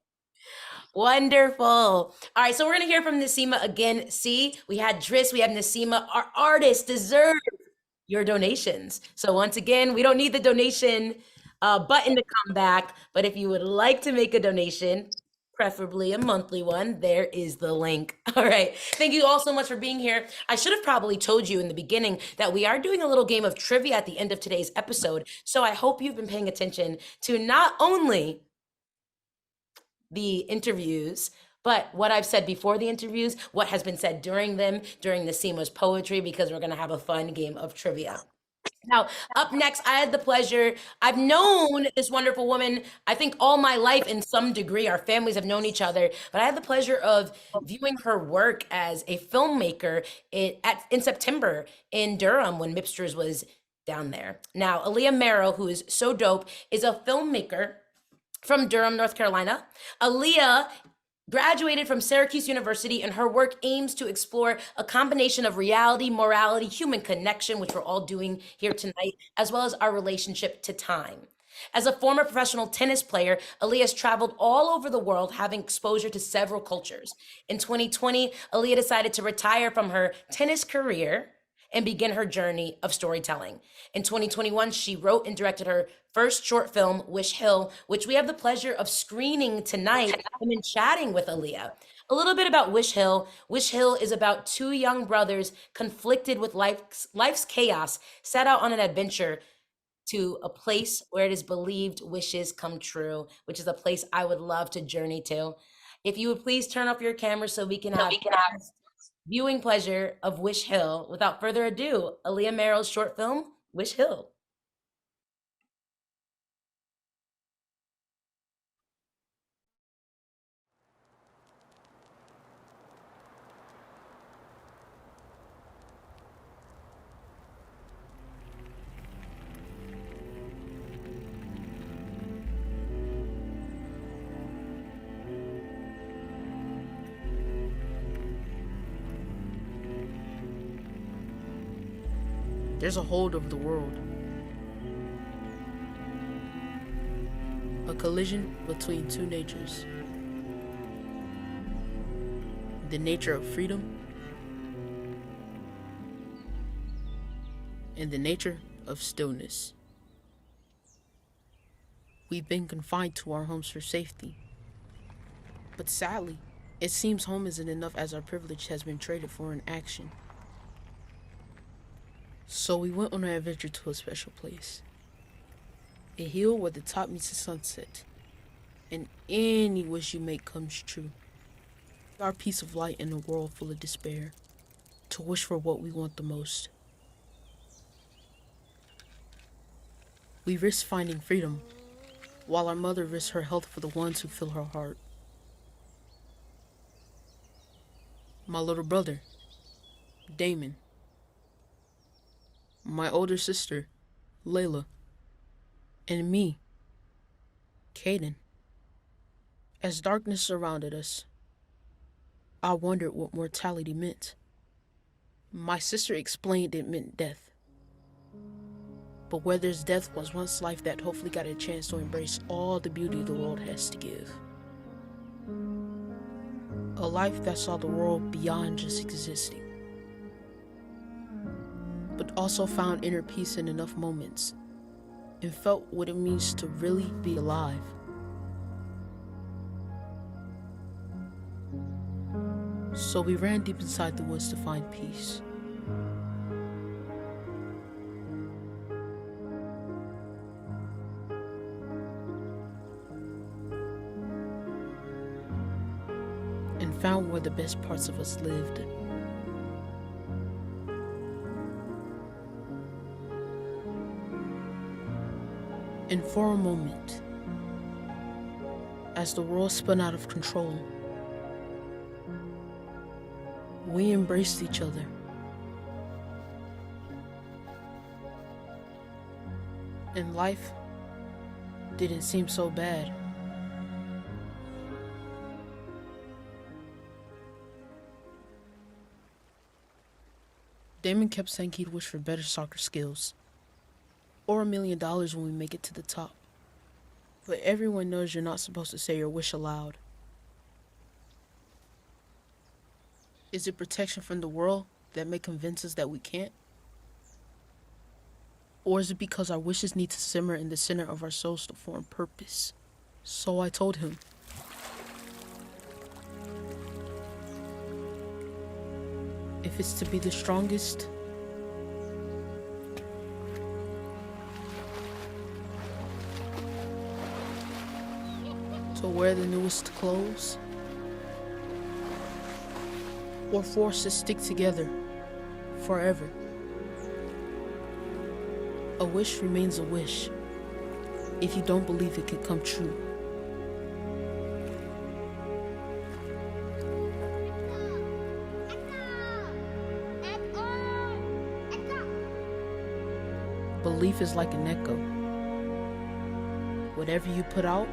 Wonderful. All right, so we're going to hear from Nesima again. See, we had Driss, we have Nesima. Our artists deserve your donations. So once again, we don't need the donation button to come back, but if you would like to make a donation, preferably a monthly one, there is the link. All right. Thank you all so much for being here. I should have probably told you in the beginning that we are doing a little game of trivia at the end of today's episode. So I hope you've been paying attention to not only the interviews, but what I've said before the interviews, what has been said during them, during Nesima's poetry, because we're going to have a fun game of trivia. Now, up next, I had the pleasure, I've known this wonderful woman, I think all my life in some degree. Our families have known each other, but I had the pleasure of viewing her work as a filmmaker in September in Durham when MIPSTERZ was down there. Now, Aleah Marrow, who is so dope, is a filmmaker from Durham, North Carolina. Aliya graduated from Syracuse University, and her work aims to explore a combination of reality, morality, human connection, which we're all doing here tonight, as well as our relationship to time. As a former professional tennis player, Aliya has traveled all over the world, having exposure to several cultures. In 2020, Aliya decided to retire from her tennis career and begin her journey of storytelling. In 2021, she wrote and directed her first short film, Wish Hill, which we have the pleasure of screening tonight and then chatting with Aliya. A little bit about Wish Hill. Wish Hill is about two young brothers conflicted with life's chaos, set out on an adventure to a place where it is believed wishes come true, which is a place I would love to journey to. If you would please turn off your camera so we can have viewing pleasure of Wish Hill. Without further ado, Aliya Marrow's short film, Wish Hill. There's a hold over the world. A collision between two natures. The nature of freedom and the nature of stillness. We've been confined to our homes for safety. But sadly, it seems home isn't enough as our privilege has been traded for an action. So we went on an adventure to a special place. A hill where the top meets the sunset, and any wish you make comes true. Our piece of light in a world full of despair, to wish for what we want the most. We risk finding freedom, while our mother risks her health for the ones who fill her heart. My little brother, Damon. My older sister, Layla, and me, Caden. As darkness surrounded us, I wondered what mortality meant. My sister explained it meant death. But where there's death was once life that hopefully got a chance to embrace all the beauty the world has to give. A life that saw the world beyond just existing, but also found inner peace in enough moments and felt what it means to really be alive. So we ran deep inside the woods to find peace. And found where the best parts of us lived. And for a moment, as the world spun out of control, we embraced each other. And life didn't seem so bad. Damon kept saying he'd wish for better soccer skills, or $1 million when we make it to the top. But everyone knows you're not supposed to say your wish aloud. Is it protection from the world that may convince us that we can't? Or is it because our wishes need to simmer in the center of our souls to form purpose? So I told him. If it's to be the strongest, to wear the newest clothes, or for us to stick together forever, A wish remains a wish if you don't believe it can come true. Belief is like an echo. Whatever you put out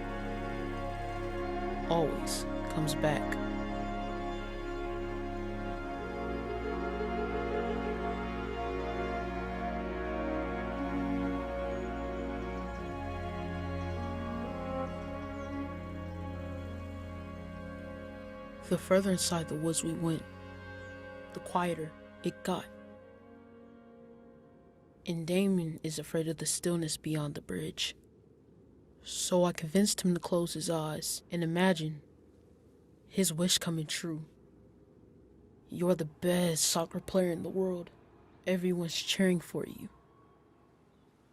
always comes back. The further inside the woods we went, the quieter it got. And Damon is afraid of the stillness beyond the bridge. So I convinced him to close his eyes and imagine his wish coming true. You're the best soccer player in the world. Everyone's cheering for you.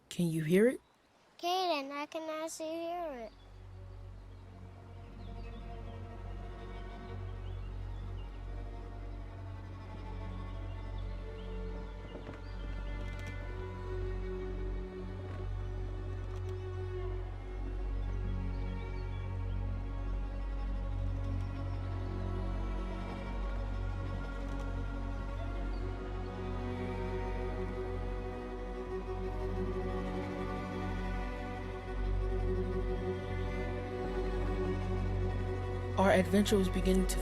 Can you hear it? Kaden, I can actually hear it. Our adventure was beginning to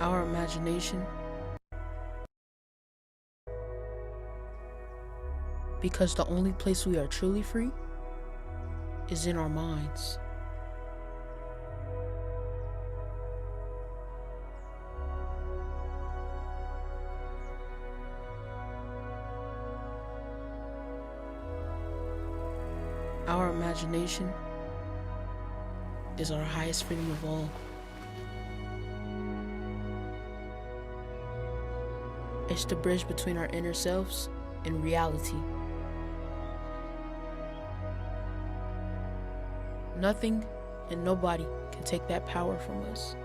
our imagination, because the only place we are truly free is in our minds. Our imagination is our highest freedom of all. It's the bridge between our inner selves and reality. Nothing and nobody can take that power from us.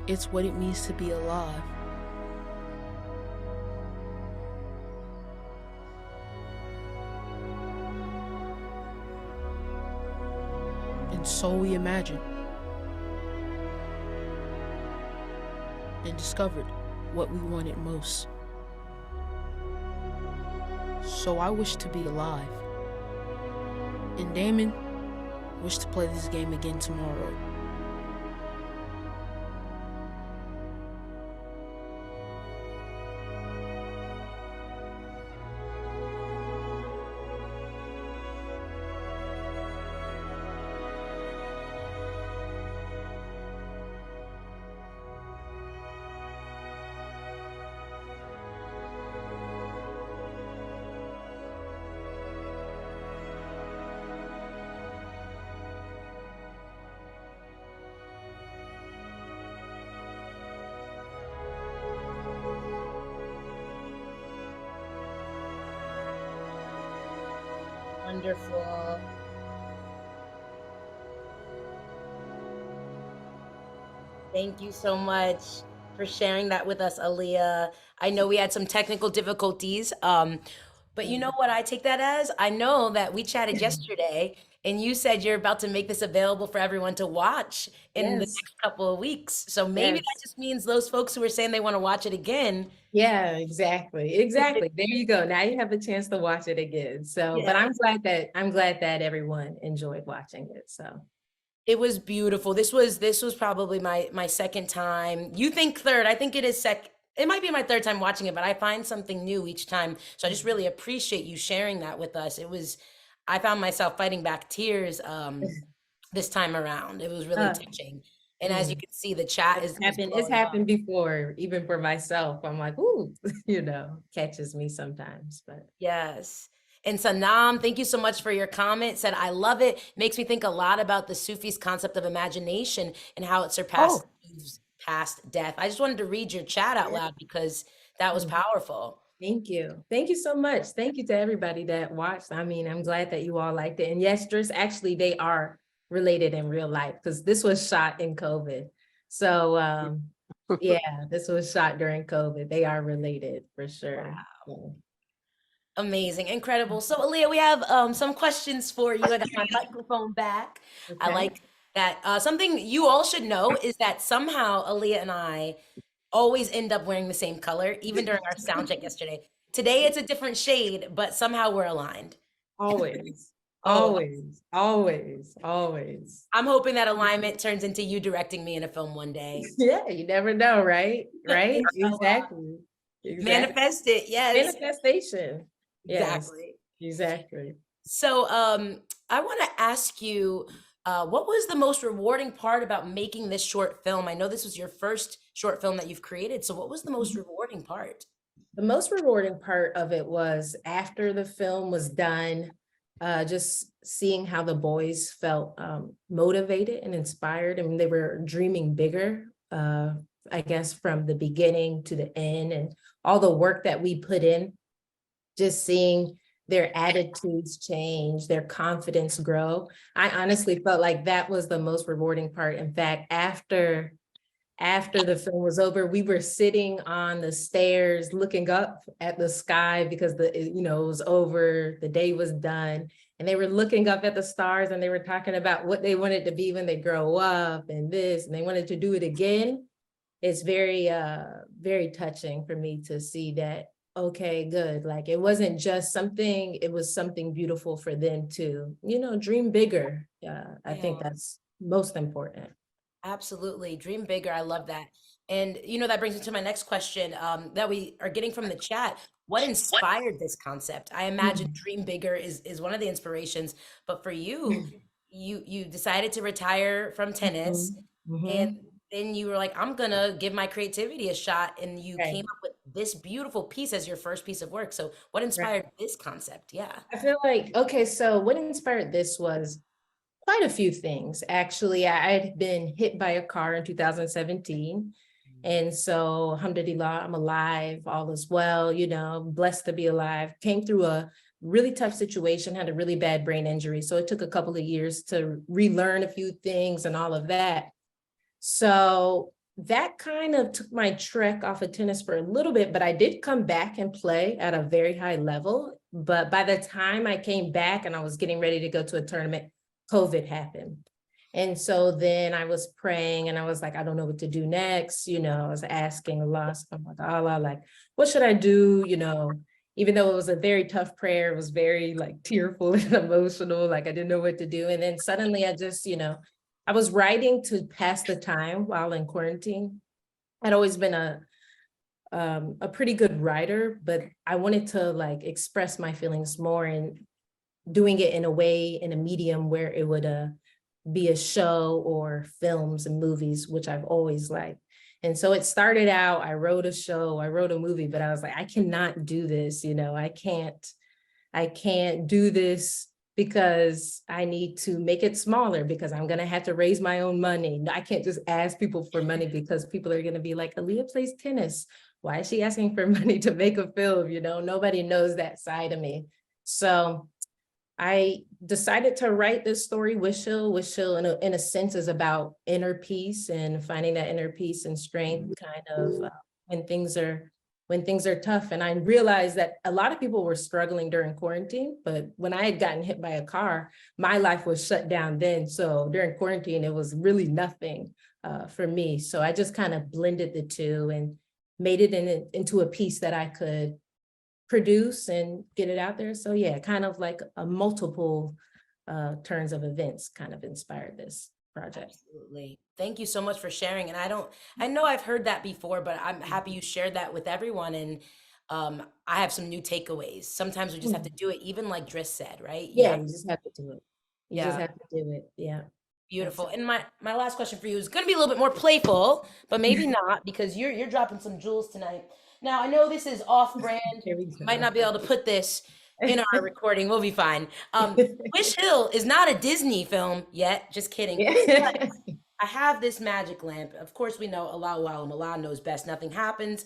It's what it means to be alive. And so we imagined and discovered what we wanted most. So I wish to be alive. And Damon wished to play this game again tomorrow. Wonderful. Thank you so much for sharing that with us, Aleah. I know we had some technical difficulties, but you know what I take that as? I know that we chatted yesterday and you said you're about to make this available for everyone to watch in the Yes. next couple of weeks. So maybe that Yes. just means those folks who are saying they want to watch it again. Yeah, exactly. Exactly. There you go. Now you have a chance to watch it again. So, but Yeah. I'm glad that everyone enjoyed watching it. So It was beautiful. This was probably my second time. You think third? I think it is it might be my third time watching it, but I find something new each time. So I just really appreciate you sharing that with us. I found myself fighting back tears this time around. It was really uh, touching. And as you can see, the chat is It's blowing up. happened before, even for myself. I'm like, ooh, catches me sometimes, but. Yes. And Sanam, thank you so much for your comment. Said, I love it. Makes me think a lot about the Sufis' concept of imagination and how it surpasses past death. I just wanted to read your chat out loud because that was powerful. Thank you. Thank you so much. Thank you to everybody that watched. I mean, I'm glad that you all liked it. And yes, Driss, actually, they are related in real life because this was shot in COVID. So yeah, this was shot during COVID. They are related for sure. Wow. Amazing, incredible. So Aliya, we have some questions for you. I got my microphone back. Okay. I like that. Something you all should know is that somehow Aliya and I always end up wearing the same color, even during our sound check yesterday. Today it's a different shade, but somehow we're aligned. Always, Oh. always. I'm hoping that alignment turns into you directing me in a film one day. Yeah, you never know, right? Right? Exactly. Exactly. Manifest it, yes. Manifestation. Exactly. Yes, exactly. So I want to ask you, what was the most rewarding part about making this short film? I know this was your first short film that you've created. So what was the most rewarding part? The most rewarding part of it was after the film was done, just seeing how the boys felt motivated and inspired. I mean, they were dreaming bigger, I guess, from the beginning to the end, and all the work that we put in, just seeing their attitudes change, their confidence grow. I honestly felt like that was the most rewarding part. In fact, after the film was over, we were sitting on the stairs looking up at the sky because it was over, the day was done, and they were looking up at the stars and they were talking about what they wanted to be when they grow up and this, and they wanted to do it again. It's very, very touching for me to see that, okay, good. Like it wasn't just something, it was something beautiful for them to, dream bigger. I think that's most important. Absolutely. Dream bigger. I love that. And that brings me to my next question that we are getting from the chat. What inspired this concept? I imagine dream bigger is one of the inspirations, but for you, you decided to retire from tennis and then you were like, I'm gonna give my creativity a shot, and you came up with this beautiful piece as your first piece of work. So what inspired this concept? Yeah. I feel like, okay, so what inspired this was quite a few things. Actually, I had been hit by a car in 2017. And so, alhamdulillah, I'm alive, all is well, blessed to be alive. Came through a really tough situation, had a really bad brain injury. So it took a couple of years to relearn a few things and all of that. So that kind of took my trek off of tennis for a little bit, but I did come back and play at a very high level. But by the time I came back and I was getting ready to go to a tournament, COVID happened. And so then I was praying and I was like, I don't know what to do next. I was asking Allah, like, what should I do? Even though it was a very tough prayer, it was very like tearful and emotional, like I didn't know what to do. And then suddenly I just, I was writing to pass the time while in quarantine. I'd always been a pretty good writer, but I wanted to like express my feelings more, and doing it in a way, in a medium where it would be a show or films and movies, which I've always liked. And so it started out, I wrote a show, I wrote a movie, but I was like, I cannot do this, I can't do this because I need to make it smaller, because I'm gonna have to raise my own money. I can't just ask people for money because people are gonna be like, Aliya plays tennis. Why is she asking for money to make a film? Nobody knows that side of me. So I decided to write this story, Wishul. Wishul, in a sense, is about inner peace and finding that inner peace and strength kind of when things are tough. And I realized that a lot of people were struggling during quarantine, but when I had gotten hit by a car, my life was shut down then. So during quarantine, it was really nothing for me. So I just kind of blended the two and made it into a piece that I could produce and get it out there. So yeah, kind of like a multiple turns of events kind of inspired this project. Absolutely. Thank you so much for sharing. And I know I've heard that before, but I'm happy you shared that with everyone. And I have some new takeaways. Sometimes we just have to do it, even like Driss said, right? You just have to do it. You just have to do it. Yeah. Beautiful. And my last question for you is going to be a little bit more playful, but maybe not because you're dropping some jewels tonight. Now, I know this is off brand. Here we Might go. not be able to put this in our recording. We'll be fine. Wish Hill is not a Disney film yet. Just kidding. Yeah. I have this magic lamp. Of course, we know Allah knows best. Nothing happens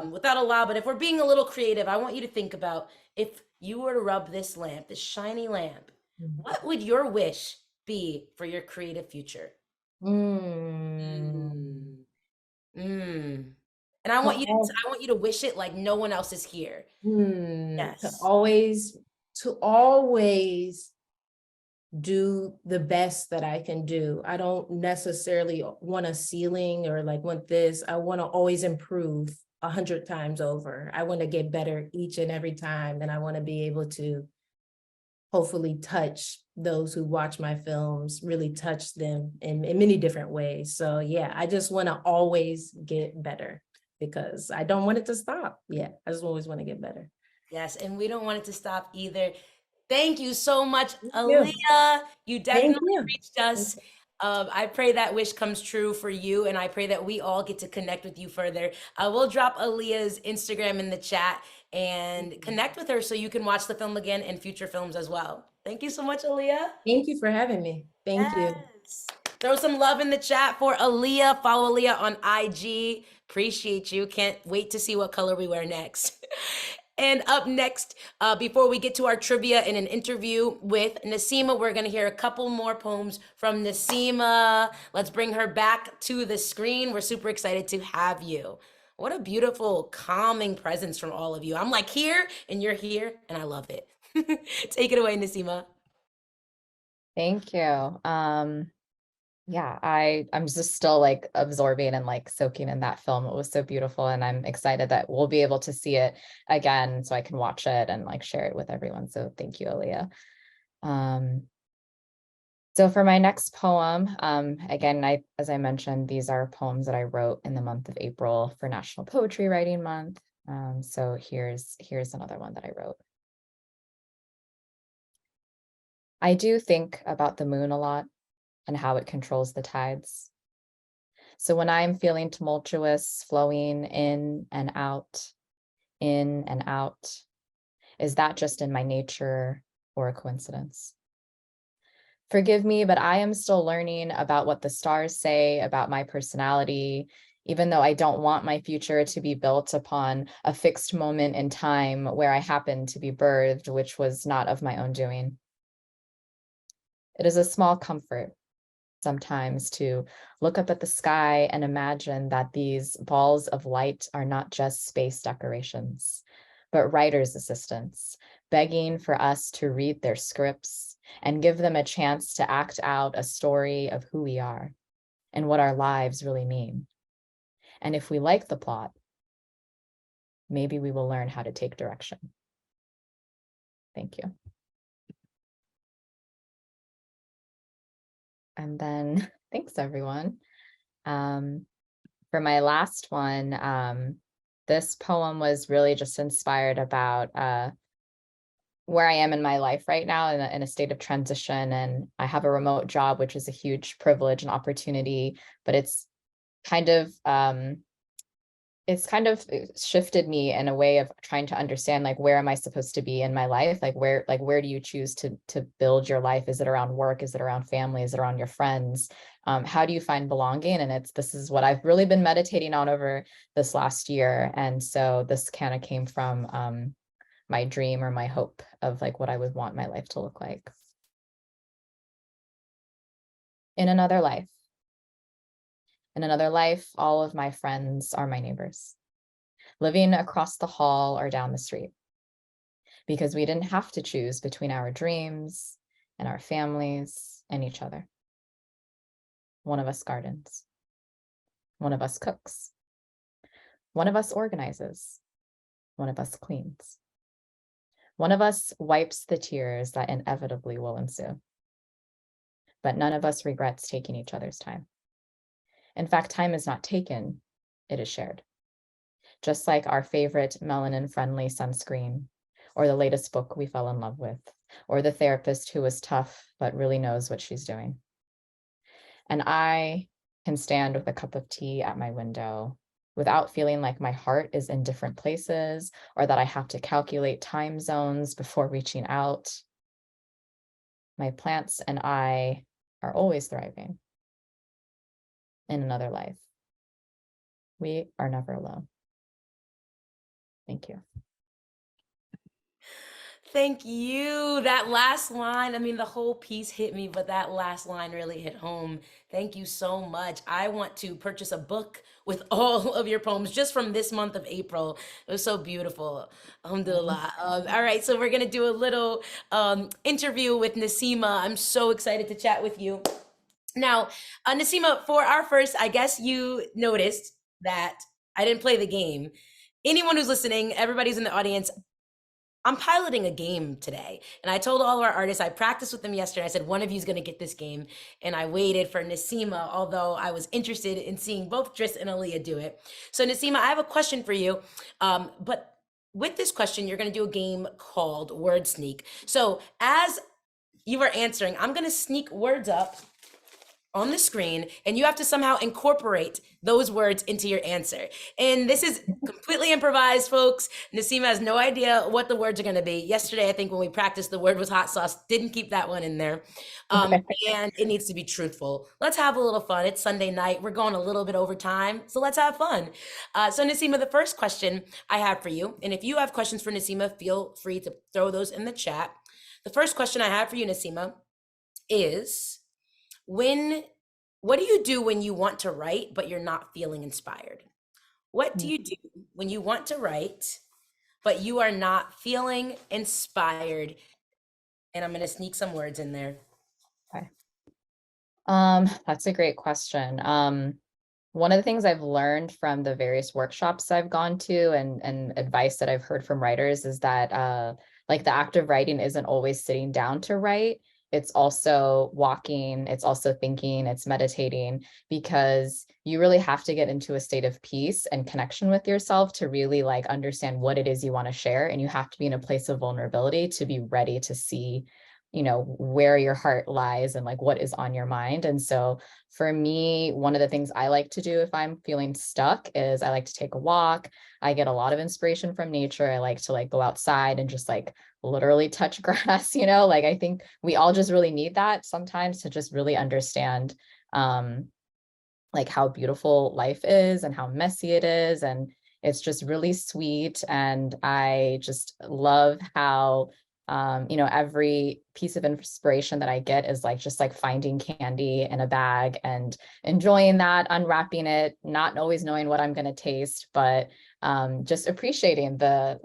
without Allah. But if we're being a little creative, I want you to think about if you were to rub this lamp, this shiny lamp, what would your wish be for your creative future? Mm. And I want you to wish it like no one else is here. Yes. To always do the best that I can do. I don't necessarily want a ceiling or like want this. I want to always improve 100 times over. I want to get better each and every time. And I want to be able to hopefully touch those who watch my films, really touch them in many different ways. So yeah, I just want to always get better because I don't want it to stop. Yeah, I just always want to get better. Yes, and we don't want it to stop either. Thank you so much, you. Aliya. You definitely you. reached us. I pray that wish comes true for you, and I pray that we all get to connect with you further. I will drop Aliyah's Instagram in the chat and connect with her so you can watch the film again and future films as well. Thank you so much, Aliya. Thank you for having me. Thank you. Throw some love in the chat for Aliya. Follow Aliya on IG. Appreciate you. Can't wait to see what color we wear next. And up next, before we get to our trivia and an interview with Nesima, we're going to hear a couple more poems from Nesima. Let's bring her back to the screen. We're super excited to have you. What a beautiful, calming presence from all of you. I'm like here and you're here, and I love it. Take it away, Nesima. Thank you. Yeah, I'm just still like absorbing and like soaking in that film. It was so beautiful, and I'm excited that we'll be able to see it again so I can watch it and like share it with everyone. So thank you, Aliya. So for my next poem, again, as I mentioned, these are poems that I wrote in the month of April for National Poetry Writing Month. So here's another one that I wrote. I do think about the moon a lot and how it controls the tides. So when I'm feeling tumultuous, flowing in and out, is that just in my nature or a coincidence? Forgive me, but I am still learning about what the stars say about my personality, even though I don't want my future to be built upon a fixed moment in time where I happened to be birthed, which was not of my own doing. It is a small comfort sometimes to look up at the sky and imagine that these balls of light are not just space decorations, but writers' assistants, begging for us to read their scripts and give them a chance to act out a story of who we are and what our lives really mean. And if we like the plot, maybe we will learn how to take direction. Thank you. And then, thanks everyone. For my last one, this poem was really just inspired about where I am in my life right now in a state of transition. And I have a remote job, which is a huge privilege and opportunity, but it's kind of shifted me in a way of trying to understand, like, where am I supposed to be in my life? Like where do you choose to build your life? Is it around work? Is it around family? Is it around your friends? How do you find belonging? And this is what I've really been meditating on over this last year. And so this kind of came from my dream or my hope of like what I would want my life to look like. In another life, all of my friends are my neighbors, living across the hall or down the street, because we didn't have to choose between our dreams and our families and each other. One of us gardens. One of us cooks. One of us organizes. One of us cleans. One of us wipes the tears that inevitably will ensue. But none of us regrets taking each other's time. In fact, time is not taken, it is shared. Just like our favorite melanin-friendly sunscreen, or the latest book we fell in love with, or the therapist who was tough but really knows what she's doing. And I can stand with a cup of tea at my window without feeling like my heart is in different places or that I have to calculate time zones before reaching out. My plants and I are always thriving in another life. We are never alone. Thank you. Thank you. That last line, I mean, the whole piece hit me, but that last line really hit home. Thank you so much. I want to purchase a book with all of your poems just from this month of April. It was so beautiful. Alhamdulillah. All right, so we're going to do a little interview with Nesima. I'm so excited to chat with you. Now, Nesima, for our first, I guess you noticed that I didn't play the game. Anyone who's listening, everybody's in the audience, I'm piloting a game today. And I told all of our artists, I practiced with them yesterday. I said, one of you is going to get this game. And I waited for Nesima, although I was interested in seeing both Driss and Aliya do it. So Nesima, I have a question for you. But with this question, you're going to do a game called Word Sneak. So as you are answering, I'm going to sneak words up on the screen, and you have to somehow incorporate those words into your answer. And this is completely improvised, folks. Nesima has no idea what the words are going to be. Yesterday, I think when we practiced, the word was hot sauce. Didn't keep that one in there. And it needs to be truthful. Let's have a little fun. It's Sunday night. We're going a little bit over time, so let's have fun. So Nesima, the first question I have for you, and if you have questions for Nesima, feel free to throw those in the chat. The first question I have for you, Nesima, is what do you do when you want to write, but you're not feeling inspired? What do you do when you want to write, but you are not feeling inspired? And I'm going to sneak some words in there. Okay. That's a great question. One of the things I've learned from the various workshops I've gone to and advice that I've heard from writers is that like the act of writing isn't always sitting down to write. It's also walking, it's also thinking, it's meditating, because you really have to get into a state of peace and connection with yourself to really like understand what it is you want to share. And you have to be in a place of vulnerability to be ready to see, you know, where your heart lies and like what is on your mind. And so for me, one of the things I like to do if I'm feeling stuck is I like to take a walk. I get a lot of inspiration from nature. I like to like go outside and just like literally touch grass, you know, like I think we all just really need that sometimes to just really understand like how beautiful life is and how messy it is. And it's just really sweet. And I just love how you know, every piece of inspiration that I get is like just like finding candy in a bag and enjoying that, unwrapping it, not always knowing what I'm going to taste, but just appreciating the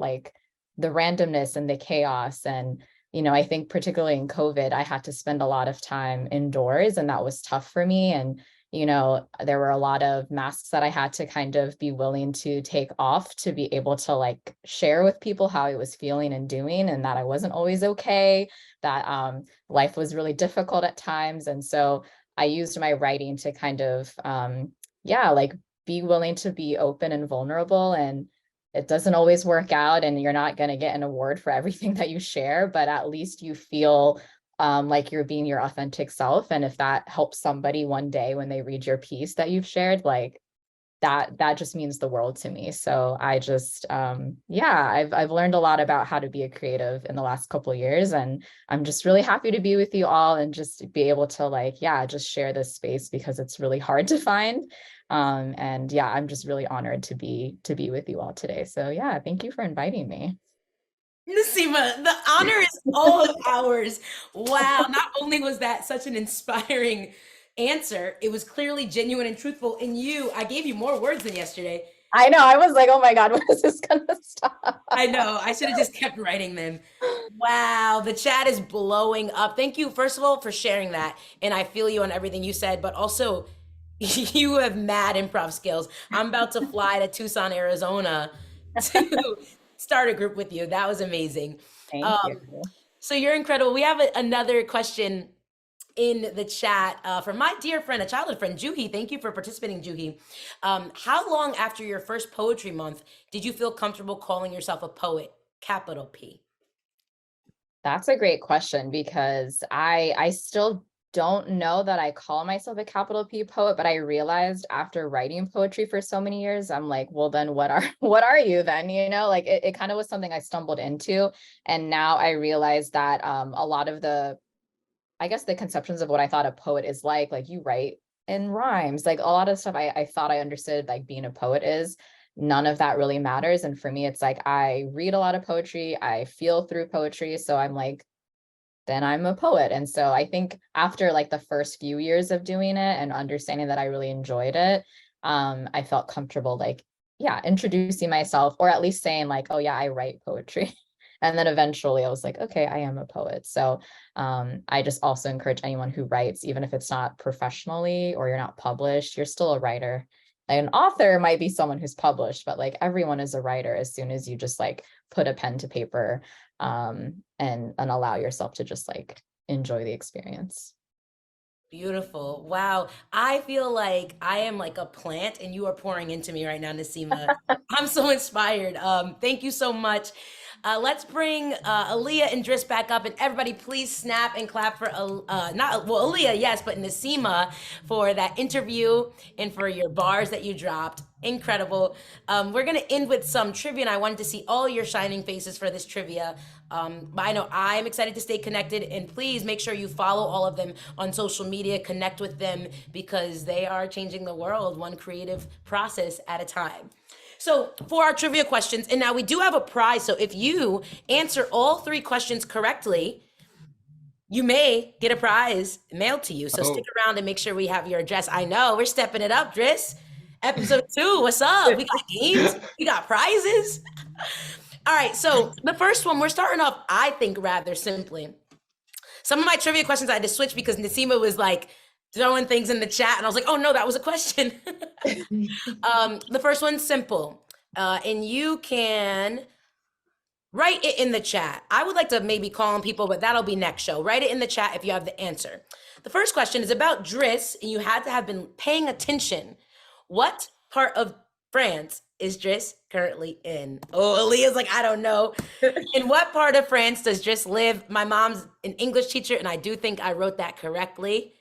randomness and the chaos. And, you know, I think particularly in COVID, I had to spend a lot of time indoors and that was tough for me. And, you know, there were a lot of masks that I had to kind of be willing to take off to be able to like share with people how I was feeling and doing, and that I wasn't always okay, that life was really difficult at times. And so I used my writing to kind of, yeah, like be willing to be open and vulnerable. And it doesn't always work out and you're not going to get an award for everything that you share, but at least you feel like you're being your authentic self. And if that helps somebody one day when they read your piece that you've shared, like that just means the world to me. So I just, yeah, I've learned a lot about how to be a creative in the last couple of years. And I'm just really happy to be with you all and just be able to like, yeah, just share this space because it's really hard to find. And yeah, I'm just really honored to be with you all today. So yeah, thank you for inviting me. Nesima, the honor is all of ours. Wow, not only was that such an inspiring answer, it was clearly genuine and truthful. And I gave you more words than yesterday. I know, I was like, oh my God, when is this gonna stop? I know, I should have just kept writing them. Wow, the chat is blowing up. Thank you, first of all, for sharing that. And I feel you on everything you said, but also you have mad improv skills. I'm about to fly to Tucson, Arizona to start a group with you. That was amazing. Thank you. So you're incredible. We have another question in the chat from my dear friend, a childhood friend, Juhi. Thank you for participating, Juhi. How long after your first poetry month did you feel comfortable calling yourself a poet, capital P? That's a great question because I still don't know that I call myself a capital P poet, but I realized after writing poetry for so many years, I'm like, well, then what are you then? You know, like it kind of was something I stumbled into. And now I realize that a lot of I guess the conceptions of what I thought a poet is like you write in rhymes, like a lot of stuff I thought I understood like being a poet is, none of that really matters. And for me, it's like, I read a lot of poetry, I feel through poetry. So I'm like, then I'm a poet. And so I think after like the first few years of doing it and understanding that I really enjoyed it, I felt comfortable, like, yeah, introducing myself, or at least saying like, oh yeah, I write poetry. And then eventually I was like, okay, I am a poet. So I just also encourage anyone who writes, even if it's not professionally or you're not published, you're still a writer. An author might be someone who's published, but like everyone is a writer as soon as you just like put a pen to paper and allow yourself to just like enjoy the experience. Beautiful. Wow. I feel like I am like a plant and you are pouring into me right now, Nesima. I'm so inspired. Thank you so much. Let's bring Aliya and Driss back up, and everybody please snap and clap for Aliya, yes, but Nesima for that interview and for your bars that you dropped. Incredible. We're gonna end with some trivia, and I wanted to see all your shining faces for this trivia. But I know I'm excited to stay connected, and please make sure you follow all of them on social media, connect with them, because they are changing the world one creative process at a time. So for our trivia questions, and now we do have a prize. So if you answer all 3 questions correctly, you may get a prize mailed to you. So stick around and make sure we have your address. I know we're stepping it up, Driss. Episode 2, what's up? We got games, we got prizes. All right, so the first one, we're starting off, I think, rather simply. Some of my trivia questions I had to switch because Nesima was like throwing things in the chat, and I was like, oh no, that was a question. The first one's simple, and you can write it in the chat. I would like to maybe call on people, but that'll be next show. Write it in the chat if you have the answer. The first question is about Driss, and you had to have been paying attention. What part of France is Driss currently in? Oh, Aleah's like, I don't know. In what part of France does Driss live? My mom's an English teacher, and I do think I wrote that correctly.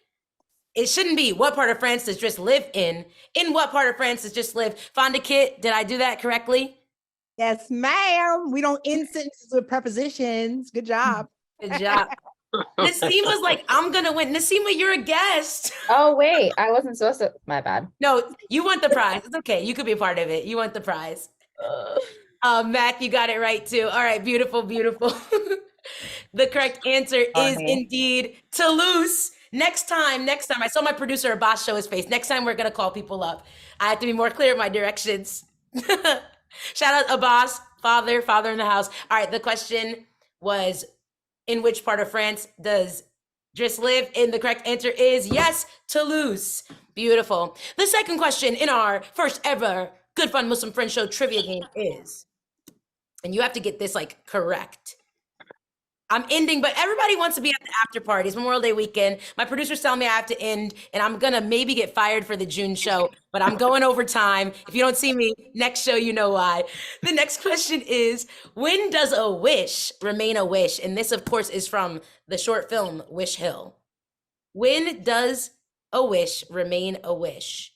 It shouldn't be, what part of France does Driss live in? In what part of France does Driss live? Fonda Kit, did I do that correctly? Yes, ma'am. We don't end sentences with prepositions. Good job. Good job. Nesima's like, I'm gonna win. Nesima, you're a guest. Oh, wait, I wasn't supposed to, my bad. No, you want the prize. It's okay. You could be a part of it. You want the prize. Mac, you got it right too. All right, beautiful, beautiful. The correct answer is indeed Toulouse. Next time, I saw my producer Abbas show his face. Next time we're gonna call people up. I have to be more clear in my directions. Shout out Abbas, father in the house. All right, the question was, in which part of France does Driss live? And the correct answer is yes, Toulouse. Beautiful. The second question in our first ever Good Fun Muslim Friend Show trivia game is, and you have to get this like correct. I'm ending, but everybody wants to be at the after parties, Memorial Day weekend. My producer's telling me I have to end, and I'm gonna maybe get fired for the June show, but I'm going over time. If you don't see me next show, you know why. The next question is, when does a wish remain a wish? And this, of course, is from the short film Wish Hill. When does a wish remain a wish?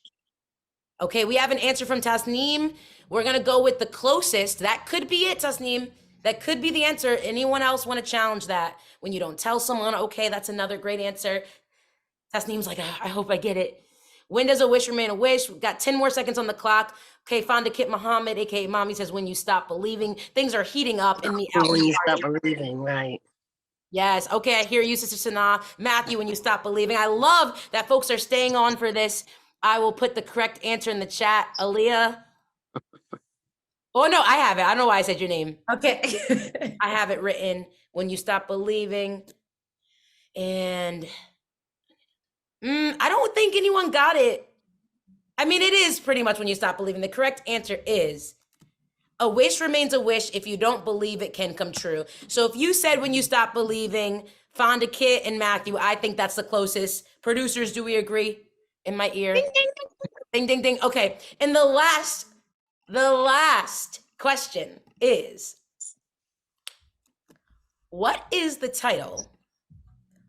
Okay, we have an answer from Tasneem. We're gonna go with the closest. That could be it, Tasneem. That could be the answer. Anyone else want to challenge that? When you don't tell someone, okay, that's another great answer. Tasneem's like, I hope I get it. When does a wish remain a wish? We've got 10 more seconds on the clock. Okay, Fonda Kit Muhammad, aka Mommy, says, when you stop believing. Things are heating up in the hour. When you stop believing, right. Yes, okay, I hear you, Sister Sana. Matthew, when you stop believing. I love that folks are staying on for this. I will put the correct answer in the chat. Aliya. Oh, no, I have it. I don't know why I said your name. Okay. I have it written, when you stop believing. And I don't think anyone got it. I mean, it is pretty much when you stop believing. The correct answer is, a wish remains a wish if you don't believe it can come true. So if you said when you stop believing, Fonda Kit and Matthew, I think that's the closest. Producers, do we agree? In my ear. Ding, ding, ding. Ding, ding, ding. Okay. And the last question is, what is the title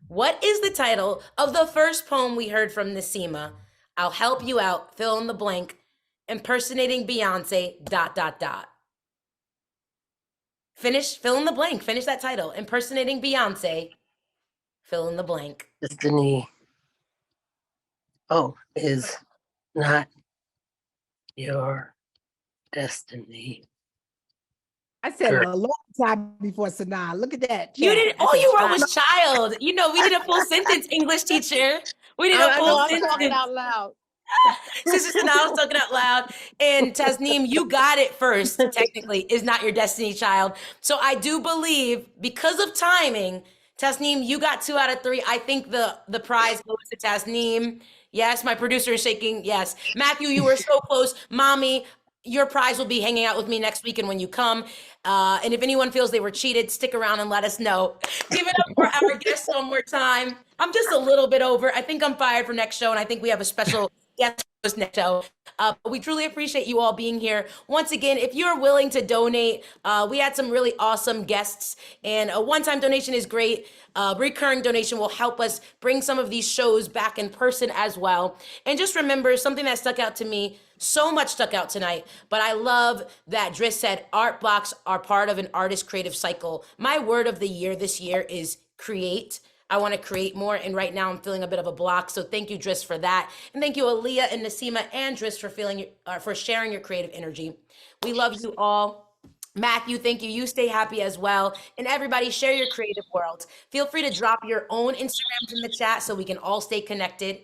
What is the title of the first poem we heard from Nesima? I'll help you out, fill in the blank, impersonating Beyonce, ... Finish, fill in the blank, finish that title. Impersonating Beyonce, fill in the blank. Destiny. Oh, is not your destiny. I said Sure. it a long time before Sanaa. Look at that. You chat. didn't, I all said, you wrote was child. You know, we did a full sentence, English teacher. We did a I full know I'm sentence. talking out loud. Sister Sanaa was talking out loud. And Tasneem, you got it first, technically, is not your destiny child. So I do believe, because of timing, Tasneem, you got 2 out of 3. I think the prize goes to Tasneem. Yes, my producer is shaking. Yes. Matthew, you were so close. Mommy, your prize will be hanging out with me next weekend when you come. And if anyone feels they were cheated, stick around and let us know. Give it up for our guests one more time. I'm just a little bit over. I think I'm fired for next show, and I think we have a special guest host next show. But we truly appreciate you all being here. Once again, if you're willing to donate, we had some really awesome guests, and a one-time donation is great. Recurring donation will help us bring some of these shows back in person as well. And just remember, something that stuck out to me, so much stuck out tonight, but I love that Driss said art blocks are part of an artist creative cycle. My word of the year this year is create. I want to create more, and right now I'm feeling a bit of a block. So thank you, Driss, for that, and thank you, Aliya and Nesima and Driss, for sharing your creative energy. We love you all. Matthew, thank you. You stay happy as well, and everybody, share your creative world. Feel free to drop your own Instagrams in the chat so we can all stay connected.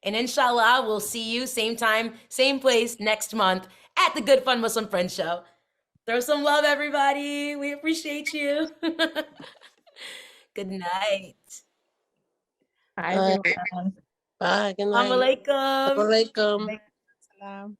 And inshallah, we'll see you same time, same place next month at the Good Fun Muslim Friends Show. Throw some love, everybody. We appreciate you. Good night. Bye, Bye. everyone. Bye. Good night. Assalamu alaikum. Assalamu alaikum. Salam.